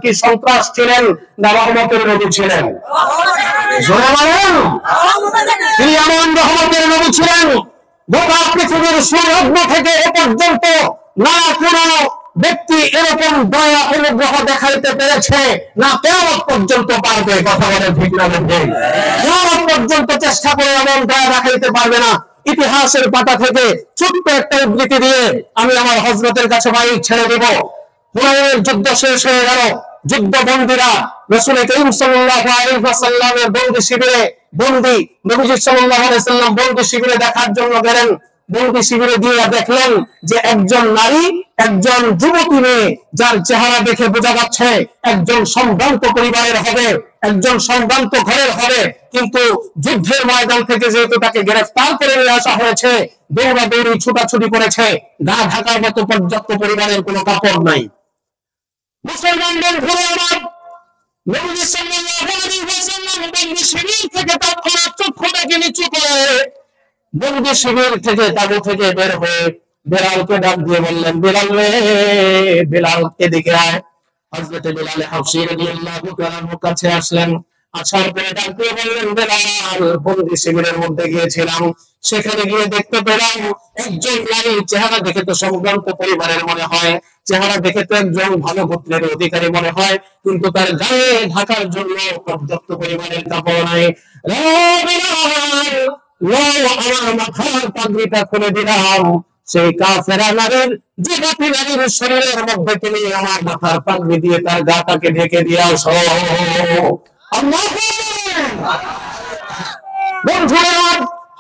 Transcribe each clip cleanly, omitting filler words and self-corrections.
কি সন্ত্রাস ছিলেন না রহমতের নবী ছিলেন? জোরে বলেন। তিনি এমন রহমতের নবী ছিলেন, গোটা পৃথিবীর সুলগ্ন থেকে এ পর্যন্ত না কোন ব্যক্তি এরকম দয়া অনুগ্রহ দেখাইতে পেরেছে, না কিয়ামত পর্যন্ত পারবে। কথা বলেন ঠিক না ঠিক? কিয়ামত পর্যন্ত চেষ্টা করে এমন দয়া দেখাইতে পারবে না। ইতিহাসের পাতা থেকে ছোট্ট একটা উদ্ধৃতি দিয়ে আমি আমার হযরতের কাছে মাইক ছেড়ে দেব। হুনাইনের যুদ্ধ শেষ হয়ে গেল, যুদ্ধবন্দীরা রাসূল করিম সাল্লাল্লাহু আলাইহি ওয়াসাল্লামের বন্দী শিবিরে, বন্দী নবীজি সাল্লাল্লাহু আলাইহি ওয়াসাল্লাম বন্দী শিবিরে দেখার জন্য গেলেন। বন্দী শিবিরে দিয়ে দেখলেন যে একজন নারী, একজন যুবতী মেয়ে, যার চেহারা দেখে বোঝা যাচ্ছে একজন সম্ভ্রান্ত পরিবারের হবে, একজন সম্ভ্রান্ত ঘরের হবে, কিন্তু যুদ্ধের ময়দান থেকে যেহেতু তাকে গ্রেফতার করে নিয়ে আসা হয়েছে, দৌড়াদৌড়ি ছুটাছুটি করেছে, গা ঢাকার মতো পর্যাপ্ত পরিবারের কোনো কাপড় নাই। মুসলমানদের ঘরে আবার নবী সাল্লাল্লাহু আলাইহি ওয়াসাল্লাম বন্দী শিবির থেকে তৎক্ষণাৎ চক্ষুটাকে নিচু করে বন্দী শিবির থেকে তাবু থেকে বের হয়ে বেলালকে ডাক দিয়ে বললেন, বেলাল রে, বেলাল এদিকে আয়। হযরত বেলাল হাবশী রাদিয়াল্লাহু তাআলার কাছে আসলেন। আসার পরে ডাক দিয়ে বললেন, বেলাল, বন্দী শিবিরের মধ্যে গিয়েছিলাম, সেখানে গিয়ে দেখতে পেলাম একজন নারীর চেহারা দেখে তো সম্ভ্রান্ত পরিবারের মনে হয়, চেহারা দেখে তো একজন ভালো গোত্রের অধিকারী মনে হয়, কিন্তু তার গায়ে ঢাকার জন্য পর্যাপ্ত পরিমাণের কাপড় নাই। আমার মাথার পাগড়িটা খুলে দিলাম, সেই কাফেরা নারীর যুবতী নারীর শরীরের মধ্যে তুমি আমার মাথার পাগড়ি দিয়ে তার গাটাকে ঢেকে দিয়ে আসো। বন্ধুরা,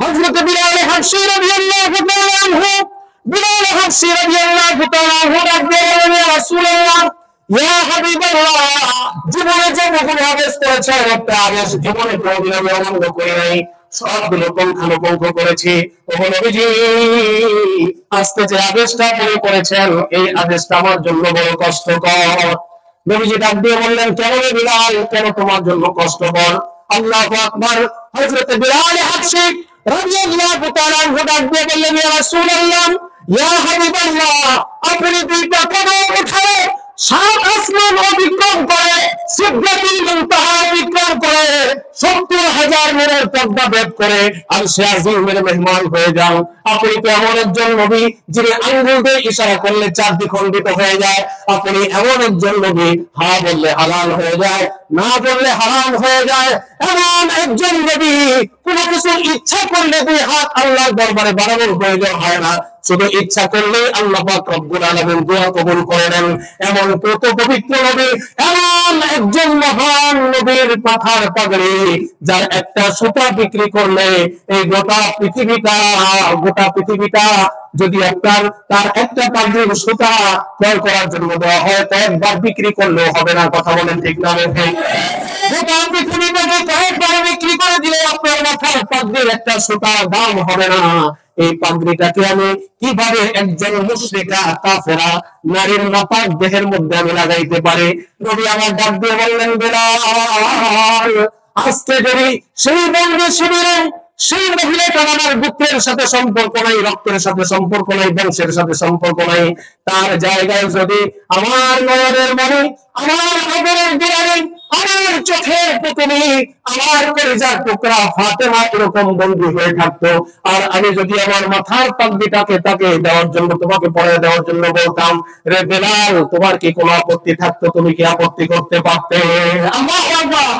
হযরত বিলাল হাবশী রাদিয়াল্লাহু তাআলা আনহু, বিলাল হাবশী রাদিয়াল্লাহু তাআলা আনহু বললেন, ইয়া রাসূলুল্লাহ, ইয়া হাবিবাল্লাহ, জীবনে যে বহু আদেশ করেছেন, একটা আদেশ জীবনে কোনদিন আমি অমান্য করি নাই, সবগুলো পুঙ্খানুপুঙ্খ করেছি। ও নবীজি, আজকে যে আদেশটা আপনি করেছেন, এই আদেশটা আমার জন্য বড় কষ্টকর। নবীজি ডাক দিয়ে বললেন, কেন রে বিলাল, কেন তোমার জন্য কষ্টকর? আল্লাহু আকবার। হযরত বিলাল হাবশী রাদিয়াল্লাহু তাআলা আনহু ডাক দিয়ে বললেন, ইয়া রাসূলুল্লাহ, ইয়া হাবিবাল্লাহ, আপনি দুইটা কদম উঠায় সাত আসমান অতিক্রম করে, সিদরাতুল মুনতাহা অতিক্রম করে, ৭০,০০০ নূরের পর্দা ভেদ করে আরশে আজিমের মেহমান হয়ে যান। আপনি তো এমন একজন নবী, যিনি আঙ্গুল দিয়ে ইশারা করলে চারদিক খণ্ডিত হয়ে যায়। আপনি এমন একজন নবী, হা বললে হালাল হয়ে যায়, না বললে হারাম হয়ে যায়। এমন একজন নবী, কোন কিছু ইচ্ছা করলে দুই হাত আল্লাহর দরবারে বাড়ানোর প্রয়োজন হয় না, শুধু ইচ্ছা করলে আল্লাহ পাক রব্বুল আলামিন দোয়া কবুল করে নেন। এমন কত পবিত্র নবী, এমন একজন মহান নবীর মাথার পাগড়ি, যার একটা সুতা বিক্রি করলে এই গোটা পৃথিবীটা যদি তার একটা পাগড়ির সুতা ক্রয় করার জন্য দেওয়া হয়, কয়েকবার বিক্রি করলেও হবে না। কথা বলেন ঠিক না ঠিক? গোটা পৃথিবীটাকে কয়েকবার বিক্রি করে দিলে আপনার মাথার পাগড়ির একটা সুতার দাম হবে না। এই পাগড়িটাকে আমি কিভাবে একজন মুশরিকা কাফেরা নারীর মাথার দেহের মধ্যে আমি লাগাইতে পারি? নবী আমার ডাক দিয়ে বললেন, বেলাল, আজকে যদি সেই বন্দী শিবিরে সেই মহিলাটার আমার গোত্রের সাথে সম্পর্ক নাই, রক্তের সাথে সম্পর্ক নাই, বংশের সাথে সম্পর্ক নাই, তার জায়গায় যদি আমার নয়নের মণি, আমার আদরের বিড়ালি, আমার চোখের পুতুলি, আমার কলিজার টুকরা ফাতেমা এরকম বন্দী হয়ে থাকতো, আর আমি যদি আমার মাথার পাগড়িটাকে তাকে দেওয়ার জন্য, তোমাকে পরে দেওয়ার জন্য বলতাম, রে বেলাল, তোমার কি কোনো আপত্তি থাকতো? তুমি কি আপত্তি করতে পারতে? আল্লাহু আকবার।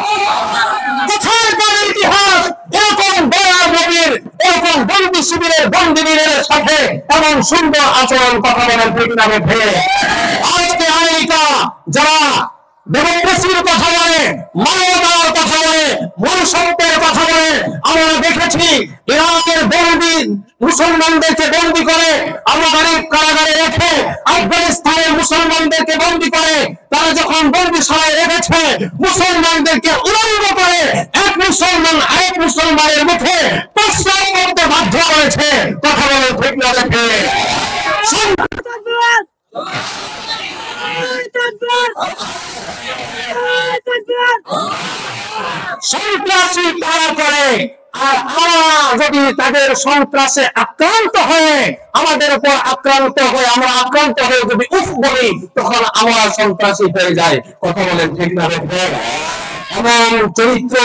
কোথায় কোন ইতিহাস এরকম দয়ার নবীর, এরকম বন্দী শিবিরের বন্দীদের সাথে এমন সুন্দর আচরণ? কথা বলেন ঠিক না ঠিক? আজকে আমেরিকা যারা ডেমোক্রেসির কথা বলে, মানবতার কথা বলে, মনুষ্যত্বের কথা বলে, আমরা দেখেছি ইরাকের বন্দী মুসলমানদেরকে বন্দী করে আবুগারিব কারাগারে রেখে, আফগানিস্তানের মুসলমানদেরকে বন্দী করে, তারা যখন বন্দীশালায় রেখেছে, মুসলমানদেরকে উলঙ্গ করে এক মুসলমান আরেক মুসলমানের মুখে প্রস্রাব করতে বাধ্য করেছে। কথা বলে ঠিক না দেখে? সন্ত্রাসী কারা করে, আর আমরা যদি তাদের সন্ত্রাসে আক্রান্ত হয়ে আমাদের উপর আক্রান্ত হয়ে আমরা আক্রান্ত হয়ে যদি উফ বলি তখন আমরা সন্ত্রাসী হয়ে যাই। কথা বলেন ঠিক না? এমন চরিত্র,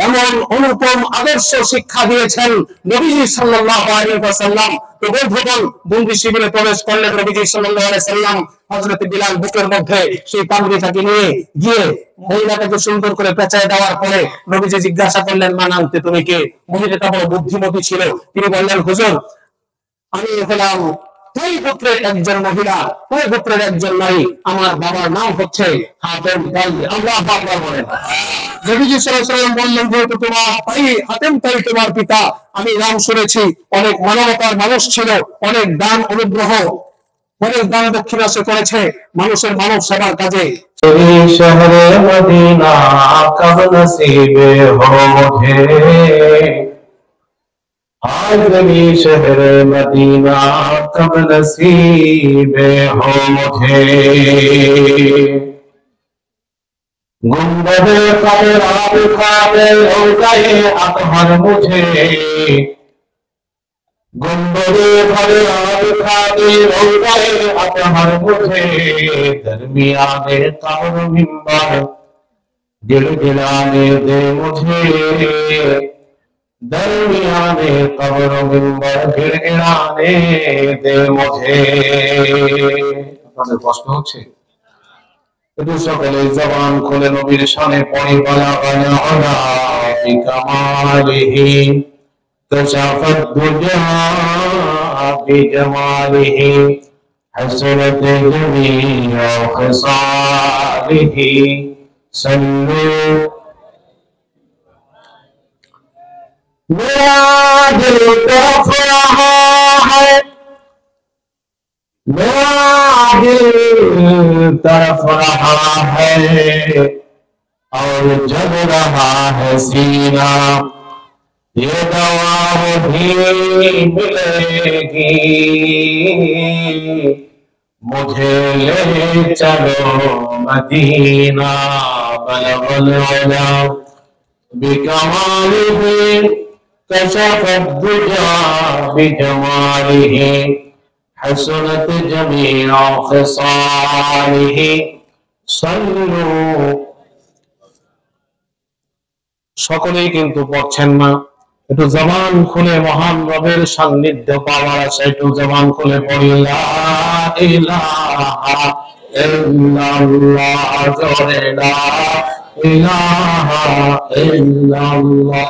এমন অনুপম আদর্শ শিক্ষা দিয়েছেন নবীজি সাল্লাল্লাহু আলাইহি ওয়াসাল্লাম। তো বন্ধুগণ, বন্দি শিবিরে প্রবেশ করলেন নবীজি সাল্লাল্লাহু আলাইহি ওয়াসাল্লাম। হযরত বিলাল বুকের মধ্যে সেই পাগড়িটাকে নিয়ে গিয়ে মহিলাটাকে সুন্দর করে পেঁচায় দেওয়ার পরে নবীজি জিজ্ঞাসা করলেন, মান আনতে, তুমি কে? মহিলাটা বড় বুদ্ধিমতী ছিল। তিনি বললেন, হুজুর, আমি হলাম দুই পুত্রের একজন মহিলা, দুই পুত্রের একজন নারী। আমার বাবার নাম হচ্ছে হাতেম তাই। আল্লাহু আকবার বলেন। নবীজি সাল্লাল্লাহু আলাইহি ওয়াসাল্লাম বললেন, যেহেতু তোমার তাই হাতেম তাই তোমার পিতা, আমি নাম শুনেছি অনেক মানবতার মানুষ ছিল, অনেক দান অনুগ্রহ, অনেক দান দক্ষিণা সে করেছে মানুষের মানব সেবার কাজে। শহরে মদিনা কব নসিবে हो मुझे, आजमी शहर मदीना कब नसीबे हो मुझे। गुंबदे क़राब ख़ाबे रोज़ाए अतहर मुझे, गुंबदे क़राब ख़ाबे रोज़ाए अतहर मुझे। दरमियाने कब्र मिंबर गिड़गिड़ाने दे मुझे, दरमियाने कब्र मिंबर गिड़गिड़ाने दे मुझे। আপনাদের কষ্ট হচ্ছে? একটু সকালে জবান খুলে নবীর শানে পড়ি বালা বালা আলা বিকামালিহি কশাফাত দুজা বিজামালিহি হাসনাত জামিউ খিসালিহি সল্লু। मेरा दिल तरफ रहा है, मेरा दिल तरफ रहा है और जल रहा है सीना। ये दवा भी मिलेगी, मुझे ले चलो मदीना। बलगल उला बिकमालिही कशफत दुजा बिजमालिही हसनत जमीउ खिसालिही सल्लू। সকলেই কিন্তু পড়ছেন না। একটু জবান খুলে মহান রবের সান্নিধ্য পাওয়ার আছে, একটু জবান খুলে পড়ি লা ইলাহা ইল্লাল্লাহ, জোরে লা ইলাহা ইল্লাল্লাহ।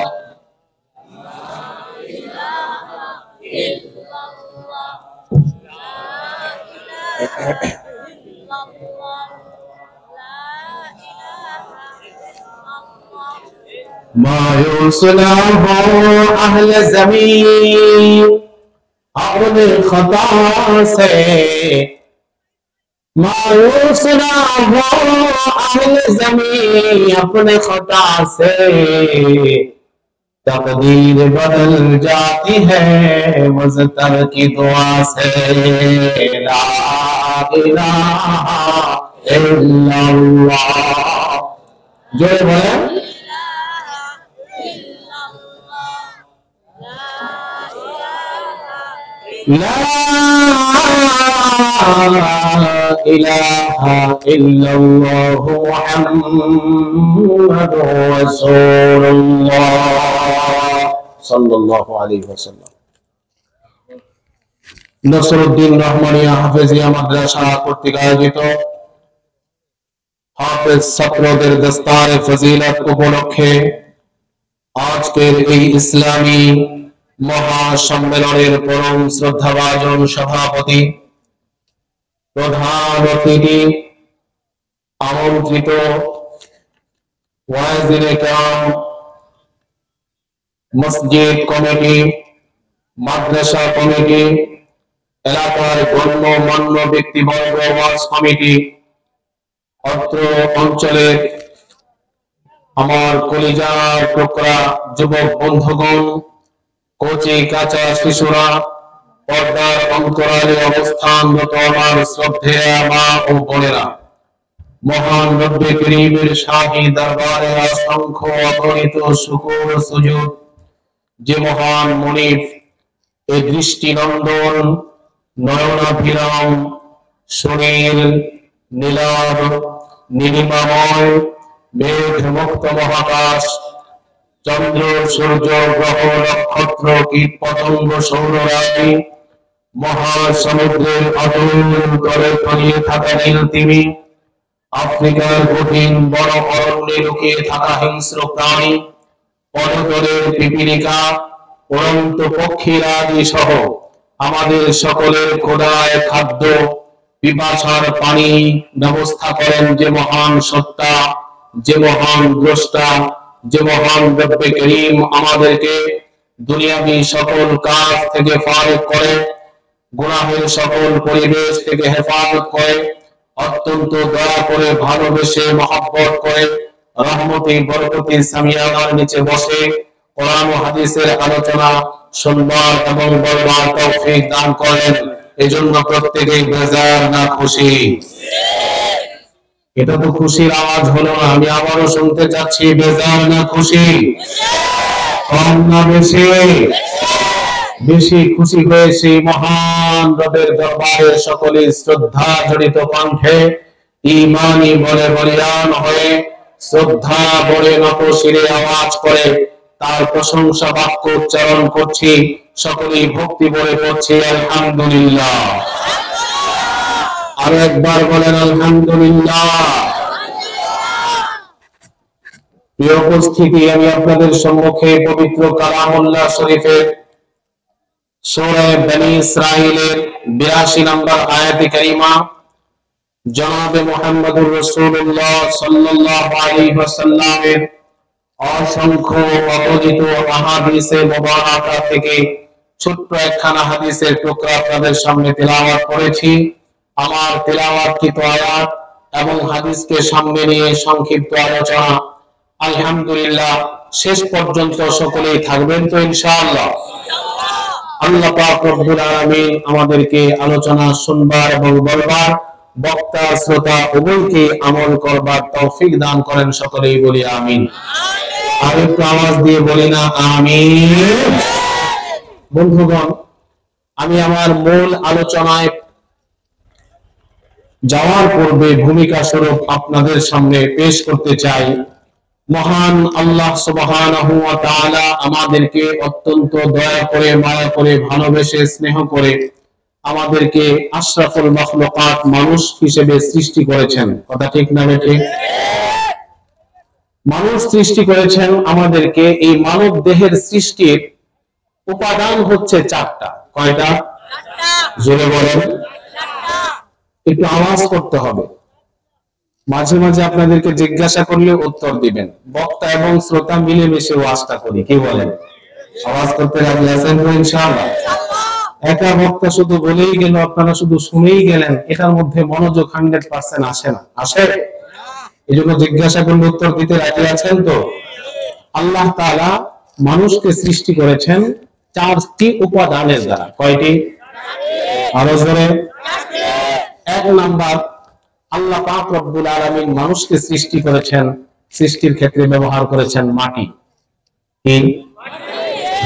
मायूस ना हो अहले ज़मीन अपने खता से, मायूस ना हो अहले ज़मीन अपने खता से। तकदीर बदल जाती है मुज़्तर की दुआ से। ला इलाहा इल्लल्लाह, जो है ला इलाहा इल्लल्लाह मुहम्मदुर रसूलुल्लाह सल्लल्लाहु अलैहि वसल्लम। নসরুদ্দিন রহমানিয়া হাফেজিয়া মাদ্রাসা কর্তৃক আয়োজিত হাফেজ ছাত্রদের দস্তারে ফজিলত উপলক্ষে আজকের এই ইসলামী মহাসম্মেলনের পরম শ্রদ্ধাভাজন সভাপতি, প্রধান অতিথি, আমন্ত্রিত ওয়াইজিনে কেরাম, মসজিদ কমিটি, মাদ্রাসা কমিটি, এলাকার গণ্যমান্য ব্যক্তিবর্গ, ওয়াজ কমিটি, অত্র অঞ্চলের আমার কলিজার টুকরা যুবক বন্ধুগণ, কচি কাঁচা শিশুরা, পর্দার অন্তরালে অবস্থানরত আমার শ্রদ্ধেয় মা ও বোনেরা, মহান রব্বে করিমের শাহী দরবারে অসংখ্য অগণিত শুকর সুজুদ যে মহান মনিব, এই দৃষ্টিনন্দন নয়নাভিরাম সুনীল নীলাভ নীলিমাময় মেঘমুক্ত মহাকাশ, চন্দ্র সূর্য গ্রহ নক্ষত্র কীট পতঙ্গ সৌররাশি, মহাসমুদ্রের অতল তলে তলিয়ে থাকা নীল তিমি, আফ্রিকার কঠিন বড় অরণ্যে লুকিয়ে থাকা হিংস্র প্রাণী, পদতলের পিপীলিকা, উড়ন্ত পক্ষীরাজি সহ আমাদের সকলের ক্ষুধায় খাদ্য পিপাসার পানি ব্যবস্থা করেন যে মহান সত্তা, যে মহান দ্রষ্টা, যে মহান রব্বে করিম আমাদেরকে দুনিয়াবী সকল কাজ থেকে ফারেক করে, গুনাহের সকল পরিবেশ থেকে হেফাজত করে, অত্যন্ত দয়া করে ভালোবেসে মহব্বত করে রহমতি বরকতি সামিয়ানার নিচে বসে কোরআন ও হাদিসের আলোচনা শুনবার এবং বলবার তৌফিক দান করেন। এজন্য প্রত্যেকেই বেজার না খুশি? এটা তো খুশির আওয়াজ হলো না, আমি আবারও শুনতে চাচ্ছি, বেজার না খুশি? কম না বেশি? বেশি খুশি হয়েছি মহান রবের দরবারে সকলে শ্রদ্ধা জড়িত কণ্ঠে ঈমানি বলে বলিয়ান হয়ে শ্রদ্ধা বলে নত শিরে আওয়াজ করে তার প্রশংসা বাক্য উচ্চারণ করছি, সকলেই ভক্তি বলে পড়ছি আলহামদুলিল্লাহ। আরো একবার বলেন আলহামদুলিল্লাহ। প্রিয় উপস্থিতি, আমি আপনাদের সম্মুখে পবিত্র কালামুল্লাহ শরীফের সূরা বনী ইসরাঈলের 82 নম্বর আয়াতে কারিমা জনাবে মুহাম্মদুর রাসূলুল্লাহ সাল্লাল্লাহু আলাইহি ওয়াসাল্লামের অসংখ্য অগণিত আহাদিসে মুবারাকা থেকে ছোট্ট একখানা হাদিসের টুকরা আপনাদের সামনে তেলাওয়াত করেছি। আমার তেলাওয়াতকৃত আয়াত এবং হাদিসকে সামনে নিয়ে সংক্ষিপ্ত আলোচনা আলহামদুলিল্লাহ শেষ পর্যন্ত সকলেই থাকবেন তো ইনশাআল্লাহ। আল্লাহ পাক রব্বুল আলামিন আমাদেরকে আলোচনা শুনবার এবং বলবার, বক্তা শ্রোতা উভয়কে আমল করবার তৌফিক দান করেন, সকলেই বলি আমিন। আর একটু আওয়াজ দিয়ে বলি না আমিন? বন্ধুগণ, আমি আমার মূল আলোচনায় যাওয়ার পূর্বে ভূমিকা স্বরূপ আপনাদের সামনে পেশ করতে চাই, মহান আল্লাহ সুবহানাহু ওয়া তাআলা আমাদেরকে অত্যন্ত দয়া করে, মায়া করে, ভালোবেসে, স্নেহ করে আমাদেরকে আশরাফুল মাখলুকাত মানুষ হিসেবে সৃষ্টি করেছেন। কথা ঠিক না ঠিক? মানুষ সৃষ্টি করেছেন আমাদেরকে। এই মানব দেহের সৃষ্টির উপাদান হচ্ছে 4টা। কয়টা? জোরে বলেন। একটু আওয়াজ করতে হবে, মাঝে মাঝে আপনাদেরকে জিজ্ঞাসা করলে উত্তর দিবেন। বক্তা এবং শ্রোতা মিলেমিশে ওয়াজটা করি, কি বলেন? আওয়াজ করতে রাজি আছেন তো ইনশাআল্লাহ? একা বক্তা শুধু বলেই গেল, আপনারা শুধু শুনেই গেলেন, এটার মধ্যে মনোযোগ 100% আসে না। আসে? এই জন্য জিজ্ঞাসা করলে উত্তর দিতে রাজি আছেন তো? আল্লাহ তাআলা মানুষকে সৃষ্টি করেছেন 4টি উপাদানের দ্বারা। কয়টি? আরো জোরে। 1 নাম্বার, আল্লাহ পাক রব্বুল আলামিন মানুষকে সৃষ্টি করেছেন, সৃষ্টির ক্ষেত্রে ব্যবহার করেছেন মাটি। কি?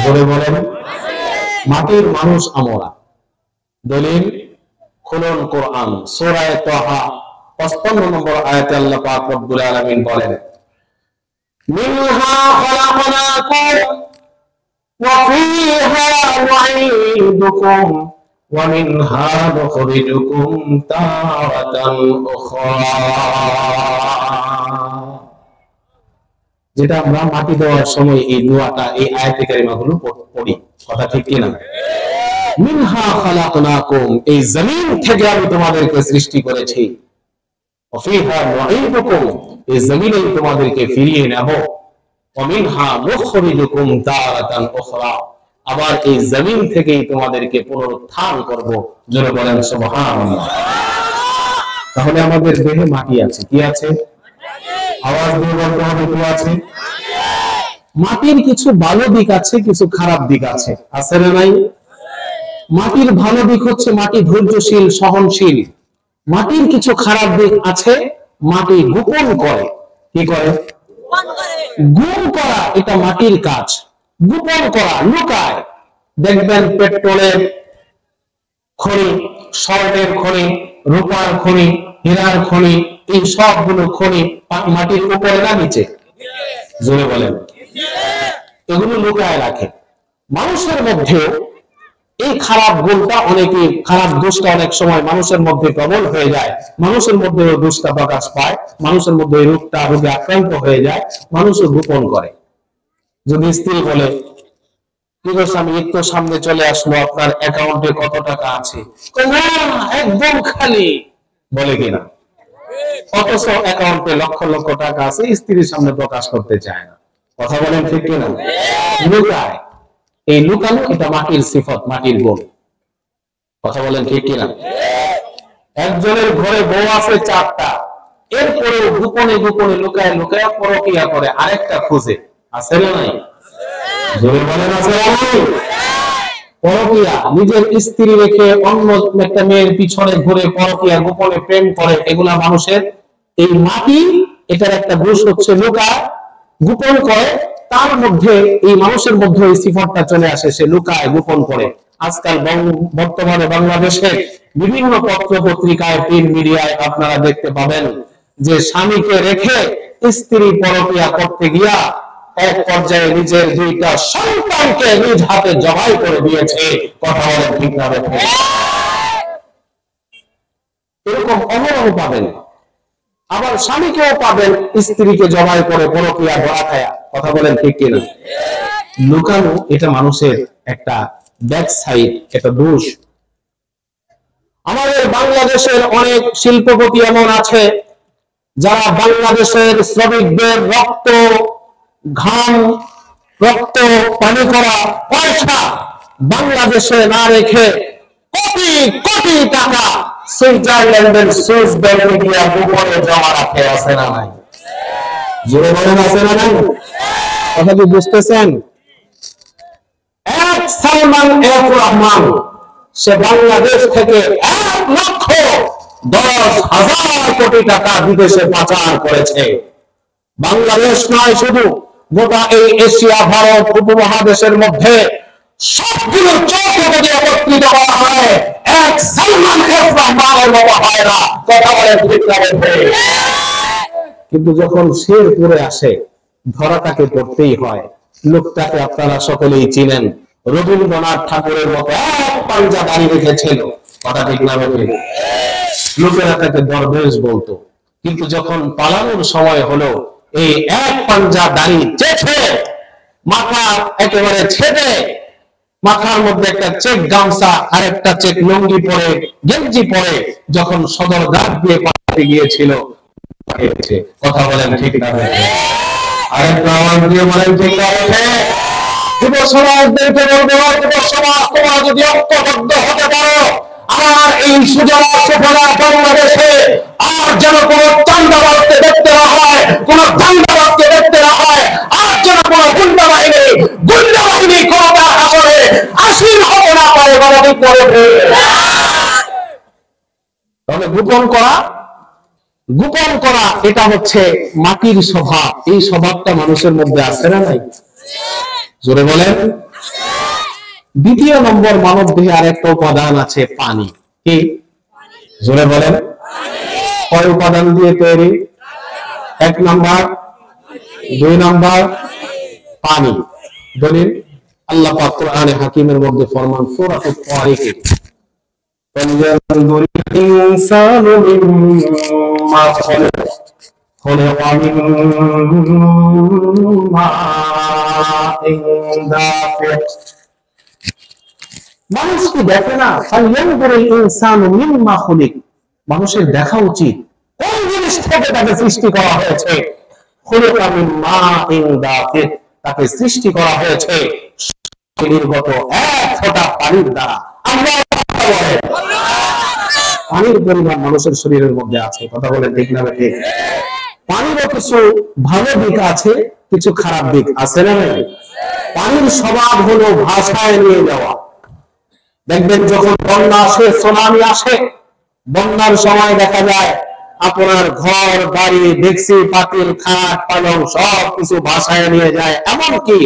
জোরে বলেন। মাটির মানুষ আমরা। দলিল খুলুন কোরআন, সূরা তাহা 55 নম্বর আয়াতে আল্লাহ পাক রব্বুল আলামিন বলেন, মিনহা খালাকনাকুম ওয়া ফীহা নুঈদুকুম ওয়া মিনহা নুখরিজুকুম তারাতান উখরা। যেটা আমরা মাটি দেওয়ার সময় এই দোয়াটা, এই আয়াতে কারিমাগুলো পড়ি। কথা ঠিক কি না? মিনহা খালাকনাকুম, এই জমিন থেকে আমি তোমাদেরকে সৃষ্টি করেছি। ওয়া ফীহা নুঈদুকুম, এই জমিনে তোমাদেরকে ফিরিয়ে নেব। ওয়া মিনহা নুখরিজুকুম তারাতান উখরা, আবার এই জমিন থেকেই তোমাদেরকে পুনরুত্থান করব। জোরে বলেন সুবহানাল্লাহ। তাহলে আমাদের দেহে মাটি আছে। কি আছে? আওয়াজ দিয়ে বলতে হবে, কি আছে? মাটির কিছু ভালো দিক আছে, কিছু খারাপ দিক আছে। আছে না নাই? মাটির ভালো দিক হচ্ছে মাটি ধৈর্যশীল, সহনশীল। মাটির কিছু খারাপ দিক আছে, মাটি গোপন করে। কি করে? গুম করা, এটা মাটির কাজ। গোপন করা, লুকায়। দেখবেন পেট্রোলের খনি, স্বর্ণের খনি, রূপার খনি, হীরার খনি, এই সবগুলো খনি মাটির উপরে না নিচে? জোরে বলেন। এগুলো লুকায় রাখে। মানুষের মধ্যেও এই খারাপ গুণটা, অনেকে খারাপ দোষটা অনেক সময় মানুষের মধ্যে প্রবল হয়ে যায়, মানুষের মধ্যে দোষটা প্রকাশ পায়, মানুষের মধ্যে এই রোগে আক্রান্ত হয়ে যায়, মানুষও গোপন করে। যদি স্ত্রী বলে, কি গো স্বামী, একটু সামনে চলে আসলো, আপনার অ্যাকাউন্টে কত টাকা আছে? না, একদম খালি, বলে কিনা? অথচ অ্যাকাউন্টে লক্ষ লক্ষ টাকা আছে, স্ত্রীর সামনে প্রকাশ করতে চায় না। কথা বলেন ঠিক কিনা? লুকায়। এই লুকানো, এটা মাটির সিফত, মাটির গুণ। কথা বলেন ঠিক কিনা? একজনের ঘরে বউ আছে 4টা, এরপরেও গোপনে গোপনে লুকায় লুকায় পরকিয়া করে, আরেকটা খুঁজে। আছে না নাই? জোরে বলেন আছে না নাই? পরকিয়া, নিজের স্ত্রী রেখে অন্য একটা মেয়ের পিছনে ঘুরে পরকিয়া, গোপনে প্রেম করে, এগুলা মানুষের এই মাটি, এটার একটা দোষ হচ্ছে লুকায়, গোপন করে। তার মধ্যে, এই মানুষের মধ্যে এই সিফাতটা চলে আসে, সে লুকায়, গোপন করে। আজকাল বর্তমানে বাংলাদেশে বিভিন্ন পত্র পত্রিকায়, প্রিন্ট মিডিয়ায় আপনারা দেখতে পাবেন যে স্বামীকে রেখে স্ত্রী পরকিয়া করতে গিয়া এক পর্যায়ে নিজের 2টা সন্তানকে নিজ হাতে জবাই করে দিয়েছে। কথা বলেন ঠিক না? এরকম অহরহ পাবেন। আবার স্বামীকেও পাবেন স্ত্রীকে জবাই করে পরকিয়া ধরা খায়া। কথা বলেন ঠিক কিনা? লুকানো, এটা মানুষের একটা ব্যাক সাইড, এটা দোষ। আমাদের বাংলাদেশের অনেক শিল্পপতি এমন আছে যারা বাংলাদেশের শ্রমিকদের রক্ত, ঘাম, রক্ত পানি করা পয়সা বাংলাদেশে না রেখে কোটি কোটি টাকা সুইজারল্যান্ডের সুইস ব্যাংকে গিয়ে গোপনে জমা রাখে। আছে না নাই? জোরে বলেন আছে না নাই? কথা কি বুঝতেছেন? এক সালমান এফ রহমান, সে বাংলাদেশ থেকে 1,10,000 কোটি টাকা বিদেশে পাচার করেছে। বাংলাদেশ নয়, শুধু গোটা এই এশিয়া, ভারত উপমহাদেশের মধ্যে সবগুলো চোখ যদি একত্রিত করা হয়, এক সালমান এফ রহমানের মতো হয় না। কথা বলে ঠিক না? কিন্তু যখন সে পড়ে আসে, ধরা তাকে পড়তেই হয়। লোকটাকে আপনারা সকলেই চিনেন, রবীন্দ্রনাথ ঠাকুরের মতো এক পাঞ্জা দাড়ি রেখেছিল। কথা ঠিক না? লোকেরা তাকে দরবেশ বলতো। কিন্তু যখন পালানোর সময় হলো, এই এক পাঞ্জা দাড়ি চেপে, মাথা একেবারে ছেড়ে, মাথার মধ্যে একটা চেক গামছা আর একটা চেক লুঙ্গি পরে, গেঞ্জি পরে, যখন সদর ঘাট দিয়ে পালাতে গিয়েছিল, কথা বলেন ঠিক না? আরেকটা আওয়াজ দিয়ে বলেন ঠিক না? যুব সমাজদেরকে বলবো, যুব সমাজ, তোমরা যদি ঐক্যবদ্ধ হতে পারো, আমার এই সুজলা সুফলা বাংলাদেশে আর যেন কোন চান্দাবাজকে দেখতে না হয়, কোন চান্দাবাজকে দেখতে না হয়, আর যেন কোন গুন্ডা বাহিনী ক্ষমতা আসলে আসীন হতে না পারে। গণতিক করে তবে গোপন করা, এটা হচ্ছে মাটির স্বভাব। এই স্বভাবটা মানুষের মধ্যে আছে না নাই? জোরে বলেন। দ্বিতীয় নম্বর, মানব দেহে আরেকটা উপাদান আছে, পানি। কি? জোরে বলেন। কয় উপাদান দিয়ে তৈরি? 1 নাম্বার, 2 নাম্বার পানি। দলিল আল্লাহ পাক কোরআনে হাকিমের মধ্যে ফরমান, সূরাতুত তারিক, فَلْيَنظُرِ الْإِنسَانُ مِمَّا خُلِقَ مِن مَاءٍ دَافِقٍ। মানুষ কি দেখে না? فَلْيَنظُرِ الْإِنسَانُ مِمَّا خُلِقَ, মানুষের দেখা উচিত কোন জিনিস থেকে তাকে সৃষ্টি করা হয়েছে। خُلِقَ مِن مَاءٍ دَافِقٍ, তাকে সৃষ্টি করা হয়েছে নির্গত এক ফোঁটা পানির দ্বারা। পানির পরিমাণ মানুষের শরীরের মধ্যে আছে। কথা বলে ঠিক না? ঠিক। পানিরও কিছু ভালো দিক আছে, কিছু খারাপ দিক আছে না? পানির স্বভাব হলো ভাষায় নিয়ে যাওয়া। দেখবেন যখন বন্যা আসে, সুনামি আসে, বন্যার সময় দেখা যায় আপনার ঘর বাড়ি, ডেকচি পাতিল, খাট পালং সব কিছু ভাষায় নিয়ে যায়। এমনকি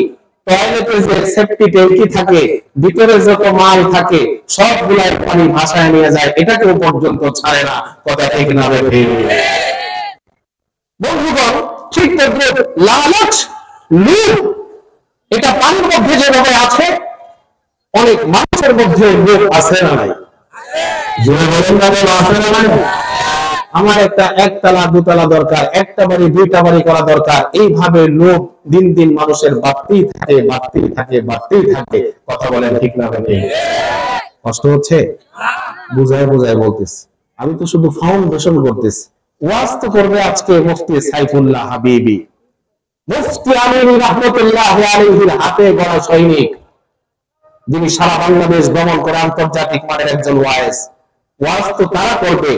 টয়লেটে যে সেফটি ট্যাঙ্কি থাকে, ভিতরে যত মাল থাকে সবগুলাই পানি ভাসায় নিয়ে যায়, এটাকেও পর্যন্ত ছাড়ে না। কথা ঠিক না বেঠিক? বন্ধুগণ, ঠিক তেমনি লালচ, লোভ, এটা পানির মধ্যে যেভাবে আছে, অনেক মানুষের মধ্যে লোভ আছে না নাই? জোরে বলেন না, আছে না নাই? আমার একটা একতলা দুতলা দরকার, একটা বাড়ি দুইটা বাড়ি করা দরকার, এইভাবে লোভ দিন দিন মানুষের বাড়তেই থাকে, বাড়তেই থাকে, বাড়তেই থাকে। কথা বলেন ঠিক না বেঠিক? কষ্ট হচ্ছে? বুঝায় বুঝায় বলতেছি, আমি তো শুধু ফাউন্ডেশন করতেছি। ওয়াজ তো করবে আজকে মুফতি সাইফুল্লাহ হাবিবি, মুফতি আমিন রাহমাতুল্লাহ আলাইহির হাতে গড়া সৈনিক, যিনি সারা বাংলাদেশ ভ্রমণ করে আন্তর্জাতিক মানের একজন ওয়াইজ। ওয়াজ তো তারা করবে।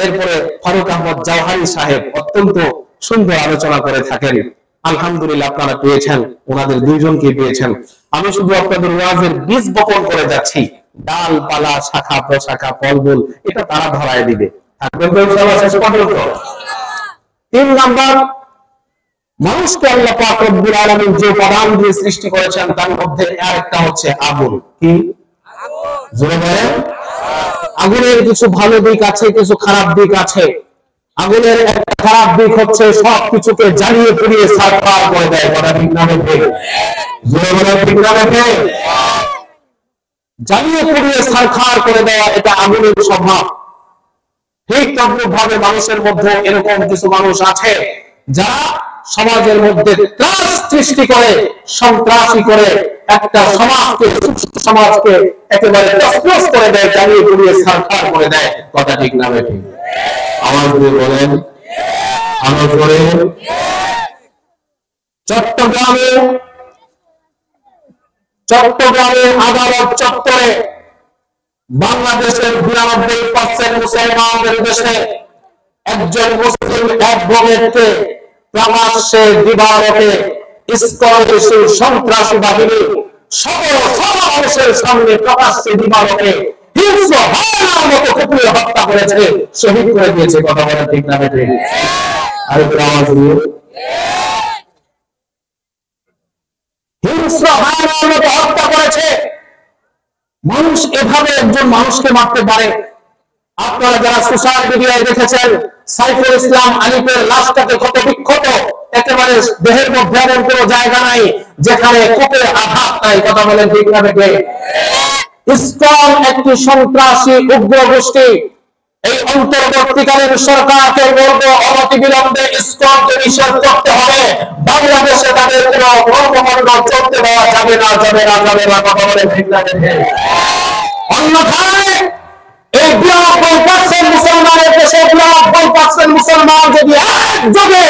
এরপরে ফারুক আহমদ জাওহারি সাহেব অত্যন্ত সুন্দর আলোচনা করে থাকেন। আলহামদুলিল্লাহ, আপনারা পেয়েছেন, ওনাদের দুইজনকে পেয়েছেন। আমি শুধু আপনাদের ওয়াজের বীজ বপন করে যাচ্ছি, ডালপালা, শাখা প্রশাখা, ফলমূল এটা তারা ধরায় দিবে। থাকবেন তো ইনশাআল্লাহ শেষ পর্যন্ত? 3 নাম্বার, মানুষকে আল্লাহ পাক রব্বুল আলামিন যে উপাদান দিয়ে সৃষ্টি করেছেন তার মধ্যে আরেকটা হচ্ছে আগুন। কি জোরে বলেন? আগুনের কিছু ভালো দিক আছে, কিছু খারাপ দিক আছে। আগুনের একটা খারাপ দিক হচ্ছে সবকিছুকে জ্বালিয়ে পুড়িয়ে ছারখার করে দেয়। কথা ঠিক না বেঠিক? জোরে বলেন ঠিক না বেঠিক? জ্বালিয়ে পুড়িয়ে ছারখার করে দেওয়া, এটা আগুনের স্বভাব। ঠিক তদ্রূপ ভাবে মানুষের মধ্যে এরকম কিছু মানুষ আছে যারা সমাজের মধ্যে ত্রাস সৃষ্টি করে, সন্ত্রাসী করে, একটা সমাজকে, সমাজকে একেবারে তছনছ করে দেয়, জ্বালিয়ে পুড়িয়ে ছারখার করে দেয়। কথা ঠিক না বেঠিক? আওয়াজ দিয়ে বলেন, আওয়াজ করে। চট্টগ্রামে আদালত চত্বরে বাংলাদেশের 92% মুসলমানদের দেশে একজন মুসলিম অ্যাডভোকেটকে প্রকাশ্যে দিবালোকে ইসকনের সন্ত্রাসী বাহিনী সকল মানুষের সামনে প্রকাশ্যে দিবালোকে হিংস্র হায়নার মতো কুপিয়ে হত্যা করেছে, শহীদ করে দিয়েছে। কথা বলা ঠিক না বেঠিক? আর একটু আওয়াজ দিয়ে। হিংস্র হায়নার মতো হত্যা করেছে। মানুষ এভাবে একজন মানুষকে মারতে পারে? আপনারা যারা সোশ্যাল মিডিয়ায় দেখেছেন, সাইফুল ইসলাম আলিফের লাশটাকে ক্ষত বিক্ষত, একেবারে দেহের মধ্যে এমন কোনো জায়গা নাই যেখানে কোপের আঘাত নাই। কথা বলেন ঠিক না বেঠিক? ইসকন একটি সন্ত্রাসী উগ্র গোষ্ঠী। এই অন্তর্বর্তীকালীন সরকারকে বলবো, অনতিবিলম্বে ইসকনকে নিষেধ করতে হবে। বাংলাদেশে তাদের কোনো কর্মকাণ্ড চলতে দেওয়া যাবে না, যাবে না, যাবে না। কথা বলেন ঠিক না বেঠিক? অন্যথায় এই 92% মুসলমানের দেশে 92% মুসলমান যদি একযোগে